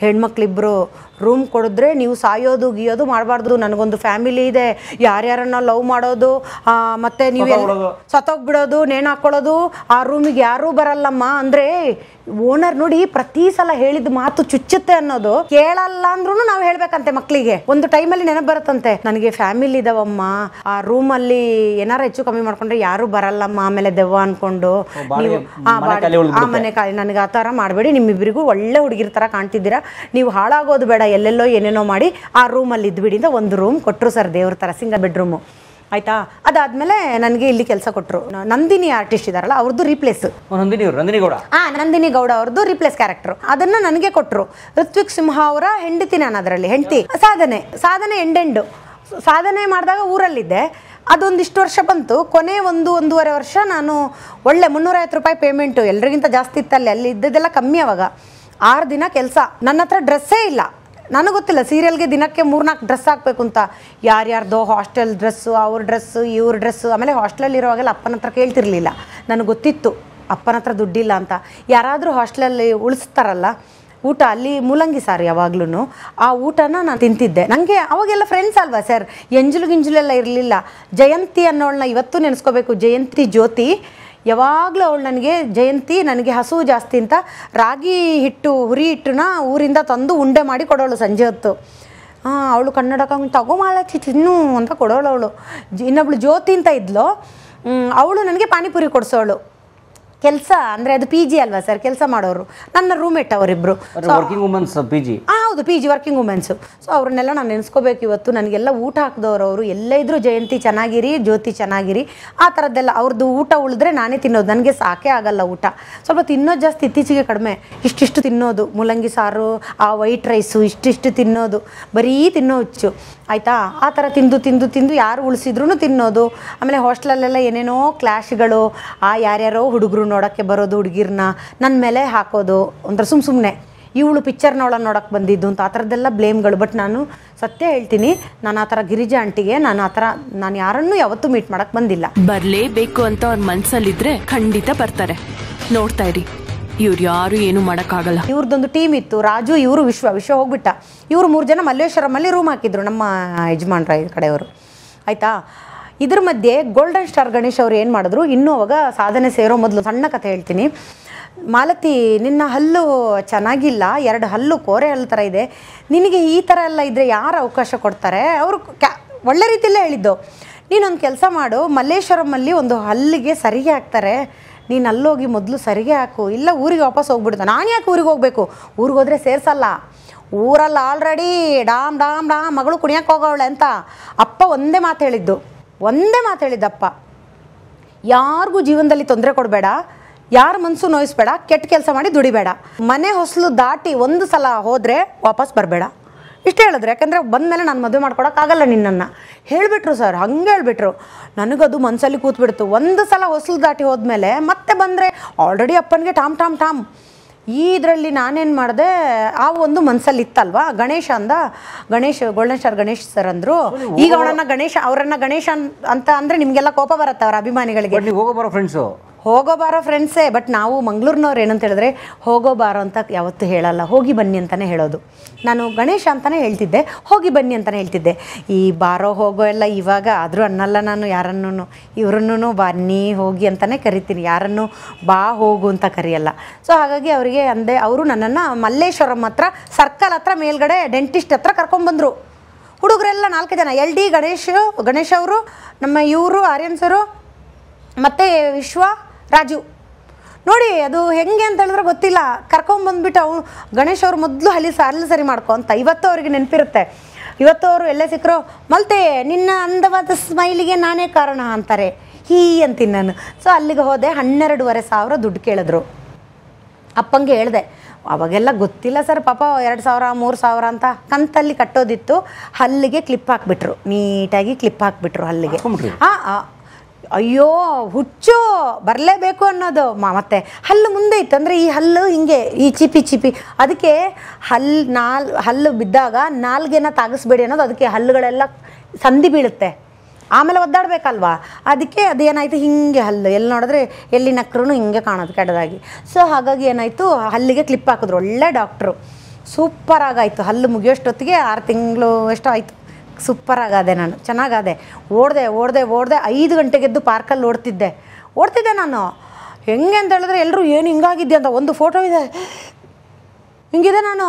ಹೆಣ್ಮಕ್ಳಿಬ್ರು ರೂಮ್ ಕೊಡಿದ್ರೆ ನೀವು ಸಾಯೋದು ಗೀಯೋದು ಮಾಡಬಾರ್ದು, ನನಗೊಂದು ಫ್ಯಾಮಿಲಿ ಇದೆ, ಯಾರ್ಯಾರನ್ನ ಲವ್ ಮಾಡೋದು ಮತ್ತು ನೀವು ಸತ್ತೋಗ್ಬಿಡೋದು, ನೇಣು ಹಾಕ್ಕೊಳ್ಳೋದು, ಆ ರೂಮಿಗೆ ಯಾರೂ ಬರಲ್ಲಮ್ಮ ಅಂದರೆ ಓನರ್ ನೋಡಿ ಪ್ರತಿ ಸಲ ಹೇಳಿದ ಮಾತು ಚುಚ್ಚುತ್ತೆ ಅನ್ನೋದು. ಕೇಳಲ್ಲ ಅಂದ್ರೂ ನಾವು ಹೇಳ್ಬೇಕಂತೆ ಮಕ್ಳಿಗೆ. ಒಂದು ಟೈಮಲ್ಲಿ ನೆನಪು ಬರುತ್ತಂತೆ, ನನಗೆ ಫ್ಯಾಮಿಲಿ ಇದಾವಮ್ಮ, ಆ ರೂಮಲ್ಲಿ ಏನಾರ ಹೆಚ್ಚು ಕಮ್ಮಿ ಮಾಡ್ಕೊಂಡ್ರೆ ಯಾರು ಬರಲ್ಲಮ್ಮ, ಆಮೇಲೆ ದೆವ್ವ ಅನ್ಕೊಂಡು ನೀವು ಆ ಮನೆ ಖಾಲಿ, ನನಗೆ ಆ ಥರ ಮಾಡಬೇಡಿ, ನಿಮ್ಮಿಬ್ಬರಿಗೂ ಒಳ್ಳೆ ಹುಡುಗಿರ ಥರ ಕಾಣ್ತಿದ್ದೀರಾ, ನೀವು ಹಾಳಾಗೋದು ಬೇಡ, ಎಲ್ಲೆಲ್ಲೋ ಏನೇನೋ ಮಾಡಿ ಆ ರೂಮಲ್ಲಿ ಇದ್ಬಿಡಿ ಅಂತ ಒಂದು ರೂಮ್ ಕೊಟ್ಟರು ಸರ್, ದೇವ್ರ ಥರ, ಸಿಂಗಲ್ ಬೆಡ್ರೂಮು. ಆಯಿತಾ, ಅದಾದಮೇಲೆ ನನಗೆ ಇಲ್ಲಿ ಕೆಲಸ ಕೊಟ್ಟರು. ನಂದಿನಿ ಆರ್ಟಿಸ್ಟ್ ಇದ್ದಾರಲ್ಲ ಅವ್ರದ್ದು ರೀಪ್ಲೇಸ್, ನಂದಿನಿ ಗೌಡ ಅವ್ರದ್ದು ರೀಪ್ಲೇಸ್ ಕ್ಯಾರೆಕ್ಟರ್, ಅದನ್ನು ನನಗೆ ಕೊಟ್ಟರು. ಋತ್ವಿಕ್ ಸಿಂಹ ಅವರ ಹೆಂಡತಿ ನಾನು, ಅದರಲ್ಲಿ ಹೆಂಡತಿ. ಸಾಧನೆ ಎಂಡೆಂಡು ಸಾಧನೆ ಮಾಡಿದಾಗ ಊರಲ್ಲಿದ್ದೆ. ಅದೊಂದಿಷ್ಟು ವರ್ಷ ಬಂತು. ಕೊನೆ 1.5 ವರ್ಷ ನಾನು ಒಳ್ಳೆ 350 ರೂಪಾಯಿ ಪೇಮೆಂಟು, ಎಲ್ರಿಗಿಂತ ಜಾಸ್ತಿ ಇತ್ತಲ್ಲಿ, ಅಲ್ಲಿ ಇದ್ದದೆಲ್ಲ ಕಮ್ಮಿ. ಅವಾಗ 6 ದಿನ ಕೆಲಸ. ನನ್ನ ಹತ್ರ ಡ್ರೆಸ್ಸೇ ಇಲ್ಲ, ನನಗೆ ಗೊತ್ತಿಲ್ಲ ಸೀರಿಯಲ್ಗೆ ದಿನಕ್ಕೆ 3-4 ಡ್ರೆಸ್ ಹಾಕಬೇಕು ಅಂತ. ಯಾರ್ಯಾರ್ದೋ ಹಾಸ್ಟೆಲ್ ಡ್ರೆಸ್ಸು, ಅವ್ರ ಡ್ರೆಸ್ಸು, ಇವ್ರ ಡ್ರೆಸ್ಸು. ಆಮೇಲೆ ಹಾಸ್ಟೆಲಲ್ಲಿರುವಾಗೆಲ್ಲ ಅಪ್ಪನ ಹತ್ರ ಕೇಳ್ತಿರ್ಲಿಲ್ಲ, ನನಗೆ ಗೊತ್ತಿತ್ತು ಅಪ್ಪನ ಹತ್ರ ದುಡ್ಡಿಲ್ಲ ಅಂತ. ಯಾರಾದರೂ ಹಾಸ್ಟೆಲಲ್ಲಿ ಉಳಿಸ್ತಾರಲ್ಲ ಊಟ, ಅಲ್ಲಿ ಮೂಲಂಗಿ ಸಾರು ಯಾವಾಗ್ಲೂ, ಆ ಊಟನ ನಾನು ತಿಂತಿದ್ದೆ. ನನಗೆ ಅವಾಗೆಲ್ಲ ಫ್ರೆಂಡ್ಸ್ ಅಲ್ವಾ ಸರ್, ಎಂಜಲು ಗಿಂಜಲೆಲ್ಲ ಇರಲಿಲ್ಲ. ಜಯಂತಿ ಅನ್ನೋಳನ್ನ ಇವತ್ತು ನೆನೆಸ್ಕೋಬೇಕು, ಜಯಂತಿ ಜ್ಯೋತಿ. ಯಾವಾಗಲೂ ಅವಳು ನನಗೆ, ಜಯಂತಿ ನನಗೆ ಹಸು ಜಾಸ್ತಿ ಅಂತ ರಾಗಿ ಹಿಟ್ಟು, ಹುರಿ ಹಿಟ್ಟನ್ನ ಊರಿಂದ ತಂದು ಉಂಡೆ ಮಾಡಿ ಕೊಡೋಳು ಸಂಜೆ ಹೊತ್ತು. ಅವಳು ಕನ್ನಡಕ ತಗೋಮಾಲಚ್ಚಿ ತಿನ್ನು ಅಂತ ಕೊಡೋಳು ಅವಳು. ಇನ್ನೊಬ್ಳು ಜ್ಯೋತಿ ಅಂತ ಇದ್ಲು, ಅವಳು ನನಗೆ ಪಾನಿಪುರಿ ಕೊಡಿಸೋಳು. ಕೆಲಸ ಅಂದರೆ ಅದು ಪಿ ಜಿ ಅಲ್ವಾ ಸರ್, ಕೆಲಸ ಮಾಡೋರು. ನನ್ನ ರೂಮೇಟ್ ಅವರಿಬ್ಬರು ವರ್ಕಿಂಗ್ ವುಮನ್ಸ್ ಪಿ ಜಿ. ಹೌದು, P G working women's. So ಅವ್ರನ್ನೆಲ್ಲ ನಾನು ನೆನೆಸ್ಕೋಬೇಕು ಇವತ್ತು. ನನಗೆಲ್ಲ ಊಟ ಹಾಕಿದವರು ಅವರು. ಎಲ್ಲೇ ಇದ್ದರೂ ಜಯಂತಿ ಚೆನ್ನಾಗಿರಿ, ಜ್ಯೋತಿ ಚೆನ್ನಾಗಿರಿ, ಆ ಥರದ್ದೆಲ್ಲ. ಅವ್ರದ್ದು ಊಟ ಉಳಿದ್ರೆ ನಾನೇ ತಿನ್ನೋದು, ನನಗೆ ಸಾಕೇ ಆಗಲ್ಲ ಊಟ. ಸ್ವಲ್ಪ ತಿನ್ನೋದು ಜಾಸ್ತಿ, ಇತ್ತೀಚೆಗೆ ಕಡಿಮೆ. ಇಷ್ಟಿಷ್ಟು ತಿನ್ನೋದು, ಮೂಲಂಗಿ ಸಾರು, ಆ ವೈಟ್ ರೈಸು, ಇಷ್ಟಿಷ್ಟು ತಿನ್ನೋದು, ಬರೀ ತಿನ್ನೋ ಹುಚ್ಚು ಆಯಿತಾ. ಆ ಥರ ತಿಂದು ತಿಂದು ತಿಂದು ಯಾರು ಉಳಿಸಿದ್ರೂ ತಿನ್ನೋದು. ಆಮೇಲೆ ಹಾಸ್ಟೆಲಲ್ಲೆಲ್ಲ ಏನೇನೋ ಕ್ಲಾಶ್ಗಳು, ಯಾರ್ಯಾರೋ ಹುಡುಗರು ನೋಡೋಕ್ಕೆ ಬರೋದು, ಹುಡುಗಿರನ್ನ ನನ್ನ ಮೇಲೆ ಹಾಕೋದು, ಒಂಥರ ಸುಮ್ಮನೆ ಇವಳು ಪಿಕ್ಚರ್ನವಳನ್ನು ನೋಡೋಕ್ಕೆ ಬಂದಿದ್ದು ಅಂತ, ಆ ಥರದ್ದೆಲ್ಲ ಬ್ಲೇಮ್ಗಳು. ಬಟ್ ನಾನು ಸತ್ಯ ಹೇಳ್ತೀನಿ, ನಾನು ಆ ಥರ ಗಿರಿಜಾ ಆಂಟಿಗೆ ನಾನು ಯಾರನ್ನೂ ಯಾವತ್ತೂ ಮೀಟ್ ಮಾಡೋಕ್ಕೆ ಬಂದಿಲ್ಲ. ಬರಲೇಬೇಕು ಅಂತ ಅವ್ರ ಮನಸ್ಸಲ್ಲಿದ್ರೆ ಖಂಡಿತ ಬರ್ತಾರೆ, ನೋಡ್ತಾ ಇರಿ. ಇವ್ರು ಯಾರು ಏನು ಮಾಡೋಕ್ಕಾಗಲ್ಲ. ಇವ್ರದ್ದೊಂದು ಟೀಮ್ ಇತ್ತು, ರಾಜು, ಇವರು ವಿಶ್ವ ಹೋಗ್ಬಿಟ್ಟ. ಇವರು 3 ಜನ ಮಲ್ಲೇಶ್ವರಮಲ್ಲಿ ರೂಮ್ ಹಾಕಿದ್ರು, ನಮ್ಮ ಯಜಮಾನ್ರ ಕಡೆಯವರು ಆಯಿತಾ. ಇದ್ರ ಮಧ್ಯೆ ಗೋಲ್ಡನ್ ಸ್ಟಾರ್ ಗಣೇಶ್ ಅವರು ಏನು ಮಾಡಿದ್ರು, ಇನ್ನೂ ಅವಾಗ ಸಾಧನೆ ಸೇರೋ ಮೊದಲು ಸಣ್ಣ ಕಥೆ ಹೇಳ್ತೀನಿ. ಮಾಲತಿ, ನಿನ್ನ ಹಲ್ಲು ಚೆನ್ನಾಗಿಲ್ಲ, 2 ಹಲ್ಲು ಕೋರೆ ಹಲ್ಲು ಥರ ಇದೆ, ನಿನಗೆ ಈ ಥರ ಎಲ್ಲ ಇದ್ದರೆ ಯಾರು ಅವಕಾಶ ಕೊಡ್ತಾರೆ? ಅವರು ಒಳ್ಳೆ ರೀತಿಯಲ್ಲೇ ಹೇಳಿದ್ದು, ನೀನೊಂದು ಕೆಲಸ ಮಾಡು, ಮಲ್ಲೇಶ್ವರಮಲ್ಲಿ ಒಂದು ಹಲ್ಲಿಗೆ ಸರಿಗೆ ಹಾಕ್ತಾರೆ, ನೀನು ಅಲ್ಲೋಗಿ ಮೊದಲು ಸರಿಗೆ ಹಾಕು, ಇಲ್ಲ ಊರಿಗೆ ವಾಪಸ್ ಹೋಗ್ಬಿಡ್ತು. ನಾನು ಯಾಕೆ ಊರಿಗೆ ಹೋಗಬೇಕು? ಊರಿಗೆ ಹೋದರೆ ಸೇರಿಸಲ್ಲ, ಊರಲ್ಲಿ ಆಲ್ರೆಡಿ ಡಾಮ್ ಡಾಮ್ ಡಾಮ್ ಮಗಳು ಕುಣಿಯಕ್ಕೆ ಹೋಗೋವಳೆ ಅಂತ ಅಪ್ಪ ಒಂದೇ ಮಾತು ಹೇಳಿದ್ದಪ್ಪ, ಯಾರಿಗೂ ಜೀವನದಲ್ಲಿ ತೊಂದರೆ ಕೊಡಬೇಡ, ಯಾರ ಮನಸ್ಸು ನೋಯಿಸ್ಬೇಡ, ಕೆಟ್ಟ ಕೆಲಸ ಮಾಡಿ ದುಡಿಬೇಡ, ಮನೆ ಹೊಸಲು ದಾಟಿ 1 ಸಲ ಹೋದರೆ ವಾಪಸ್ ಬರಬೇಡ, ಇಷ್ಟು ಹೇಳಿದ್ರು. ಯಾಕಂದರೆ ಬಂದಮೇಲೆ ನಾನು ಮದುವೆ ಮಾಡ್ಕೊಡೋಕ್ಕಾಗಲ್ಲ ನಿನ್ನನ್ನು ಹೇಳಿಬಿಟ್ರು ಸರ್. ಹಂಗೆ ಹೇಳಿಬಿಟ್ರು. ನನಗದು ಮನಸ್ಸಲ್ಲಿ ಕೂತ್ಬಿಡ್ತು. 1 ಸಲ ಹೊಸಲು ದಾಟಿ ಹೋದ್ಮೇಲೆ ಮತ್ತೆ ಬಂದರೆ ಆಲ್ರೆಡಿ ಅಪ್ಪನಿಗೆ ಟಾಮ್ ಟಾಮ್ ಟಾಮ್. ಇದರಲ್ಲಿ ನಾನೇನು ಮಾಡಿದೆ, ಆ ಒಂದು ಮನಸ್ಸಲ್ಲಿ ಇತ್ತಲ್ವಾ. Ganesha golden star Ganesh sir ಅಂದರು, ಈಗ ಅವರನ್ನ ಗಣೇಶ ಅಂತ ಅಂದರೆ ನಿಮಗೆಲ್ಲ ಕೋಪ ಬರುತ್ತೆ ಅವರ ಅಭಿಮಾನಿಗಳಿಗೆ. ಹೋಗೋ ಬಾರೋ ಫ್ರೆಂಡ್ಸೇ. ಬಟ್ ನಾವು ಮಂಗಳೂರಿನವ್ರು ಏನಂತ ಹೇಳಿದ್ರೆ, ಹೋಗೋ ಬಾರೋ ಅಂತ ಯಾವತ್ತೂ ಹೇಳಲ್ಲ, ಹೋಗಿ ಬನ್ನಿ ಅಂತಲೇ ಹೇಳೋದು. ನಾನು ಗಣೇಶ ಅಂತಲೇ ಹೇಳ್ತಿದ್ದೆ, ಹೋಗಿ ಬನ್ನಿ ಅಂತಲೇ ಹೇಳ್ತಿದ್ದೆ. ಈ ಬಾರೋ ಹೋಗೋ ಎಲ್ಲ ಇವಾಗ ಆದರೂ ಅನ್ನಲ್ಲ ನಾನು ಯಾರನ್ನೂ. ಇವ್ರನ್ನೂ ಬನ್ನಿ ಹೋಗಿ ಅಂತಲೇ ಕರಿತೀನಿ, ಯಾರನ್ನು ಬಾ ಹೋಗು ಅಂತ ಕರೆಯಲ್ಲ. ಸೊ ಹಾಗಾಗಿ ಅವರಿಗೆ ಅಂದೆ. ಅವರು ನನ್ನನ್ನು ಮಲ್ಲೇಶ್ವರಂ ಹತ್ರ ಸರ್ಕಲ್ ಹತ್ರ ಮೇಲ್ಗಡೆ ಡೆಂಟಿಸ್ಟ್ ಹತ್ರ ಕರ್ಕೊಂಡ್ಬಂದರು. ಹುಡುಗರೆಲ್ಲ 4 ಜನ, LD ಗಣೇಶ್ ಅವರು, ನಮ್ಮ ಇವರು ಆರ್ಯನ್ ಸರು, ಮತ್ತು ವಿಶ್ವ, ರಾಜು. ನೋಡಿ ಅದು ಹೆಂಗೆ ಅಂತ ಹೇಳಿದ್ರೆ ಗೊತ್ತಿಲ್ಲ, ಕರ್ಕೊಂಬಂದ್ಬಿಟ್ಟು ಅವ್ರು ಗಣೇಶ್ ಅವರು ಮೊದಲು ಹಲ್ಲಿ ಸರಿ ಮಾಡ್ಕೊ ಅಂತ. ಇವತ್ತು ಅವ್ರಿಗೆ ನೆನಪಿರುತ್ತೆ. ಇವತ್ತು ಅವರು ಎಲ್ಲೇ ಸಿಕ್ಕರು, ಮಲ್ತೆ ನಿನ್ನ ಅಂದವಾದ ಸ್ಮೈಲಿಗೆ ನಾನೇ ಕಾರಣ ಅಂತಾರೆ, ಅಂತೀನಿ ನಾನು. ಸೊ ಅಲ್ಲಿಗೆ ಹೋದೆ. 12,500 ದುಡ್ಡು ಕೇಳಿದ್ರು. ಅಪ್ಪಂಗೆ ಹೇಳಿದೆ, ಅವಾಗೆಲ್ಲ ಗೊತ್ತಿಲ್ಲ ಸರ್, ಪಾಪ 2,000 3,000 ಅಂತ ಕಂತಲ್ಲಿ ಕಟ್ಟೋದಿತ್ತು. ಹಲ್ಲಿಗೆ ಕ್ಲಿಪ್ ಹಾಕ್ಬಿಟ್ರು, ನೀಟಾಗಿ ಕ್ಲಿಪ್ ಹಾಕ್ಬಿಟ್ರು ಹಲ್ಲಿಗೆ. ಅಯ್ಯೋ ಹುಚ್ಚು, ಬರಲೇಬೇಕು ಅನ್ನೋದು. ಮತ್ತೆ ಹಲ್ಲು ಮುಂದೆ ಇತ್ತು ಅಂದರೆ ಈ ಹಲ್ಲು ಹಿಂಗೆ ಈ ಚಿಪಿ ಅದಕ್ಕೆ ಹಲ್ಲು ಬಿದ್ದಾಗ ನಾಲ್ಗೆನ ತಾಗಿಸ್ಬೇಡಿ ಅನ್ನೋದು. ಅದಕ್ಕೆ ಹಲ್ಲುಗಳೆಲ್ಲ ಸಂಧಿ ಬೀಳುತ್ತೆ, ಆಮೇಲೆ ಒದ್ದಾಡಬೇಕಲ್ವಾ. ಅದಕ್ಕೆ ಅದೇನಾಯಿತು, ಹಿಂಗೆ ಹಲ್ಲು ಎಲ್ಲಿ ನೋಡಿದ್ರೆ ಎಲ್ಲಿ ನಕ್ಕರೂ ಹಿಂಗೆ ಕಾಣೋದು ಕೆಟ್ಟದಾಗಿ. ಸೊ ಹಾಗಾಗಿ ಏನಾಯಿತು, ಹಲ್ಲಿಗೆ ಕ್ಲಿಪ್ ಹಾಕಿದ್ರು. ಒಳ್ಳೆ ಡಾಕ್ಟ್ರು, ಸೂಪರಾಗಾಯಿತು. ಹಲ್ಲು ಮುಗಿಯೋಷ್ಟೊತ್ತಿಗೆ 6 ತಿಂಗಳು ಎಷ್ಟೋ ಆಯಿತು. ಸೂಪರಾಗಾದೆ ನಾನು, ಚೆನ್ನಾಗಾದೆ. ಓಡಿದೆ 5 ಗಂಟೆಗೆದ್ದು ಪಾರ್ಕಲ್ಲಿ ಓಡ್ತಿದ್ದೆ ನಾನು. ಹೆಂಗೆ ಅಂತ ಹೇಳಿದ್ರೆ ಎಲ್ಲರೂ ಏನು ಹಿಂಗಾಗಿದ್ದೆ ಅಂತ ಒಂದು ಫೋಟೋ ಇದೆ, ಹಿಂಗಿದೆ ನಾನು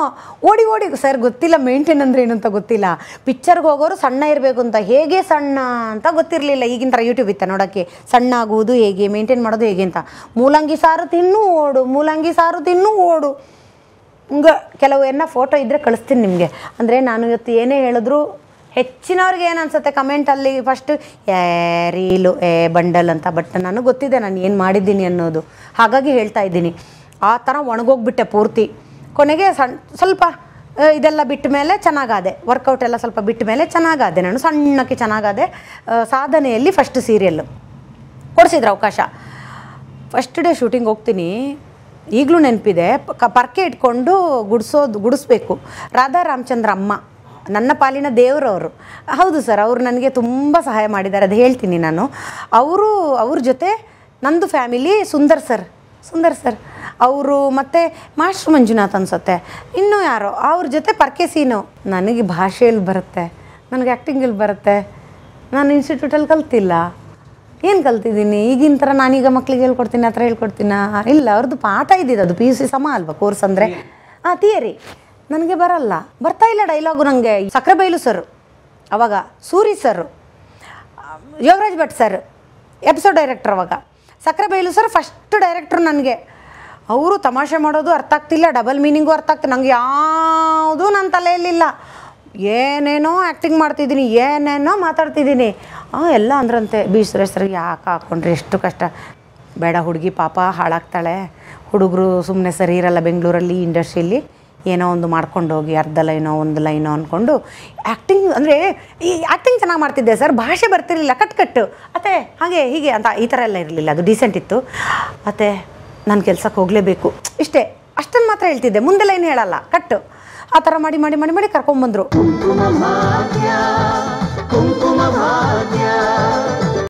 ಓಡಿ ಸರ್. ಗೊತ್ತಿಲ್ಲ ಮೇಂಟೈನ್ ಅಂದರೆ ಏನು ಅಂತ ಗೊತ್ತಿಲ್ಲ. ಪಿಕ್ಚರ್ಗೆ ಹೋಗೋರು ಸಣ್ಣ ಇರಬೇಕು ಅಂತ, ಹೇಗೆ ಸಣ್ಣ ಅಂತ ಗೊತ್ತಿರಲಿಲ್ಲ. ಈಗಿನ ಥರ ಯೂಟ್ಯೂಬ್ ಇತ್ತು ನೋಡೋಕ್ಕೆ, ಸಣ್ಣ ಆಗುವುದು ಹೇಗೆ, ಮೇಂಟೈನ್ ಮಾಡೋದು ಹೇಗೆ ಅಂತ. ಮೂಲಂಗಿ ಸಾರು ತಿನ್ನು ಓಡು. ಹಂಗೆ ಕೆಲವು ಫೋಟೋ ಇದ್ದರೆ ಕಳಿಸ್ತೀನಿ ನಿಮಗೆ. ಅಂದರೆ ನಾನು ಇವತ್ತು ಏನೇ ಹೇಳಿದ್ರು ಹೆಚ್ಚಿನವ್ರಿಗೆ ಏನು ಅನ್ಸುತ್ತೆ ಕಮೆಂಟಲ್ಲಿ ಫಸ್ಟು ರೀಲು ಬಂಡಲ್ ಅಂತ. ಬಟ್ ನನಗೆ ಗೊತ್ತಿದೆ ನಾನು ಏನು ಮಾಡಿದ್ದೀನಿ ಅನ್ನೋದು, ಹಾಗಾಗಿ ಹೇಳ್ತಾ ಇದ್ದೀನಿ. ಆ ಥರ ಒಣಗೋಗ್ಬಿಟ್ಟೆ ಪೂರ್ತಿ. ಕೊನೆಗೆ ಸ್ವಲ್ಪ ಇದೆಲ್ಲ ಬಿಟ್ಟ ಮೇಲೆ ಚೆನ್ನಾಗಾದೆ, ವರ್ಕೌಟ್ ಎಲ್ಲ ಸ್ವಲ್ಪ ಬಿಟ್ಟ ಮೇಲೆ ಚೆನ್ನಾಗಾದೆ. ನಾನು ಸಣ್ಣಕ್ಕೆ ಚೆನ್ನಾಗಾದೆ. ಸಾಧನೆಯಲ್ಲಿ ಫಸ್ಟ್ ಸೀರಿಯಲ್ಲು ಕೊಡಿಸಿದ್ರು ಅವಕಾಶ. ಫಸ್ಟ್ ಡೇ ಶೂಟಿಂಗ್ ಹೋಗ್ತೀನಿ, ಈಗಲೂ ನೆನಪಿದೆ. ಪರ್ಕೆ ಇಟ್ಕೊಂಡು ಗುಡಿಸ್ಬೇಕು. ರಾಧಾ ರಾಮಚಂದ್ರ ಅಮ್ಮ ನನ್ನ ಪಾಲಿನ ದೇವರವರು. ಹೌದು ಸರ್, ಅವರು ನನಗೆ ತುಂಬ ಸಹಾಯ ಮಾಡಿದ್ದಾರೆ, ಅದು ಹೇಳ್ತೀನಿ ನಾನು. ಅವ್ರ ಜೊತೆ ನಂದು ಫ್ಯಾಮಿಲಿ ಸುಂದರ್ ಸರ್ ಅವರು, ಮತ್ತು ಮಾಸ್ಟರ್ ಮಂಜುನಾಥ್ ಅನ್ಸುತ್ತೆ, ಇನ್ನೂ ಯಾರೋ ಅವ್ರ ಜೊತೆ ಪರ್ಕೆ ಸೀನು. ನನಗೆ ಭಾಷೆಯಲ್ಲಿ ಬರುತ್ತೆ, ನನಗೆ ಆ್ಯಕ್ಟಿಂಗಲ್ಲಿ ಬರುತ್ತೆ. ನಾನು ಇನ್ಸ್ಟಿಟ್ಯೂಟಲ್ಲಿ ಕಲ್ತಿಲ್ಲ, ಏನು ಕಲ್ತಿದ್ದೀನಿ ಈಗಿನ ಥರ ನಾನೀಗ ಮಕ್ಳಿಗೆ ಹೇಳ್ಕೊಡ್ತೀನಿ ಆ ಥರ ಹೇಳ್ಕೊಡ್ತೀನ ಇಲ್ಲ. ಅವ್ರದ್ದು ಪಾಠ ಇದ್ದಿದ್ದು, ಅದು PUC ಸಮ ಅಲ್ವಾ ಕೋರ್ಸ್ ಅಂದರೆ. ಥಿಯರಿ ನನಗೆ ಬರ್ತಾ ಇಲ್ಲ ಡೈಲಾಗು ನನಗೆ. ಸಕ್ರೆಬೈಲು ಸರ್, ಅವಾಗ Suri sir, Yogaraj Bhat sir episode director ಅವಾಗ. ಸಕ್ಕರೆ ಬೈಲು ಸರ್ ಫಸ್ಟ್ ಡೈರೆಕ್ಟ್ರು ನನಗೆ. ಅವರು ತಮಾಷೆ ಮಾಡೋದು ಅರ್ಥ ಆಗ್ತಿಲ್ಲ, ಡಬಲ್ ಮೀನಿಂಗು ಅರ್ಥ ಆಗ್ತಿಲ್ಲ, ನಂಗೆ ಯಾವುದೂ ನನ್ನ ತಲೆಯಲ್ಲಿಲ್ಲ. ಏನೇನೋ ಆ್ಯಕ್ಟಿಂಗ್ ಮಾಡ್ತಿದ್ದೀನಿ, ಏನೇನೋ ಮಾತಾಡ್ತಿದ್ದೀನಿ. ಎಲ್ಲ ಅಂದ್ರಂತೆ, ಬಿ ಸುರೇಶ್ರಿಗೆ ಯಾಕೆ ಹಾಕ್ಕೊಂಡ್ರಿ, ಎಷ್ಟು ಕಷ್ಟ, ಬೇಡ ಹುಡುಗಿ ಪಾಪ ಹಾಳಾಗ್ತಾಳೆ, ಹುಡುಗರು ಸುಮ್ಮನೆ ಸರಿ ಇರಲ್ಲ ಬೆಂಗಳೂರಲ್ಲಿ ಇಂಡಸ್ಟ್ರಿಯಲ್ಲಿ, ಏನೋ ಒಂದು ಮಾಡ್ಕೊಂಡು ಹೋಗಿ ಅರ್ಧ ಲೈನೋ ಒಂದು ಲೈನೋ ಅಂದ್ಕೊಂಡು ಆ್ಯಕ್ಟಿಂಗ್ ಅಂದರೆ ಈ ಆ್ಯಕ್ಟಿಂಗ್ ಚೆನ್ನಾಗಿ ಮಾಡ್ತಿದ್ದೆ ಸರ್, ಭಾಷೆ ಬರ್ತಿರಲಿಲ್ಲ, ಕಟ್ಟು ಅತ್ತೆ ಹಾಗೆ ಹೀಗೆ ಅಂತ ಈ ಥರ ಎಲ್ಲ ಇರಲಿಲ್ಲ, ಅದು ಡೀಸೆಂಟ್ ಇತ್ತು. ಅತ್ತೆ ನಾನು ಕೆಲ್ಸಕ್ಕೆ ಹೋಗಲೇಬೇಕು ಇಷ್ಟೇ, ಅಷ್ಟನ್ನು ಮಾತ್ರ ಹೇಳ್ತಿದ್ದೆ, ಮುಂದೆ ಲೈನ್ ಹೇಳಲ್ಲ, ಕಟ್ಟು ಆ ಥರ ಮಾಡಿ ಮಾಡಿ ಮಾಡಿ ಮಾಡಿ ಕರ್ಕೊಂಬಂದರು.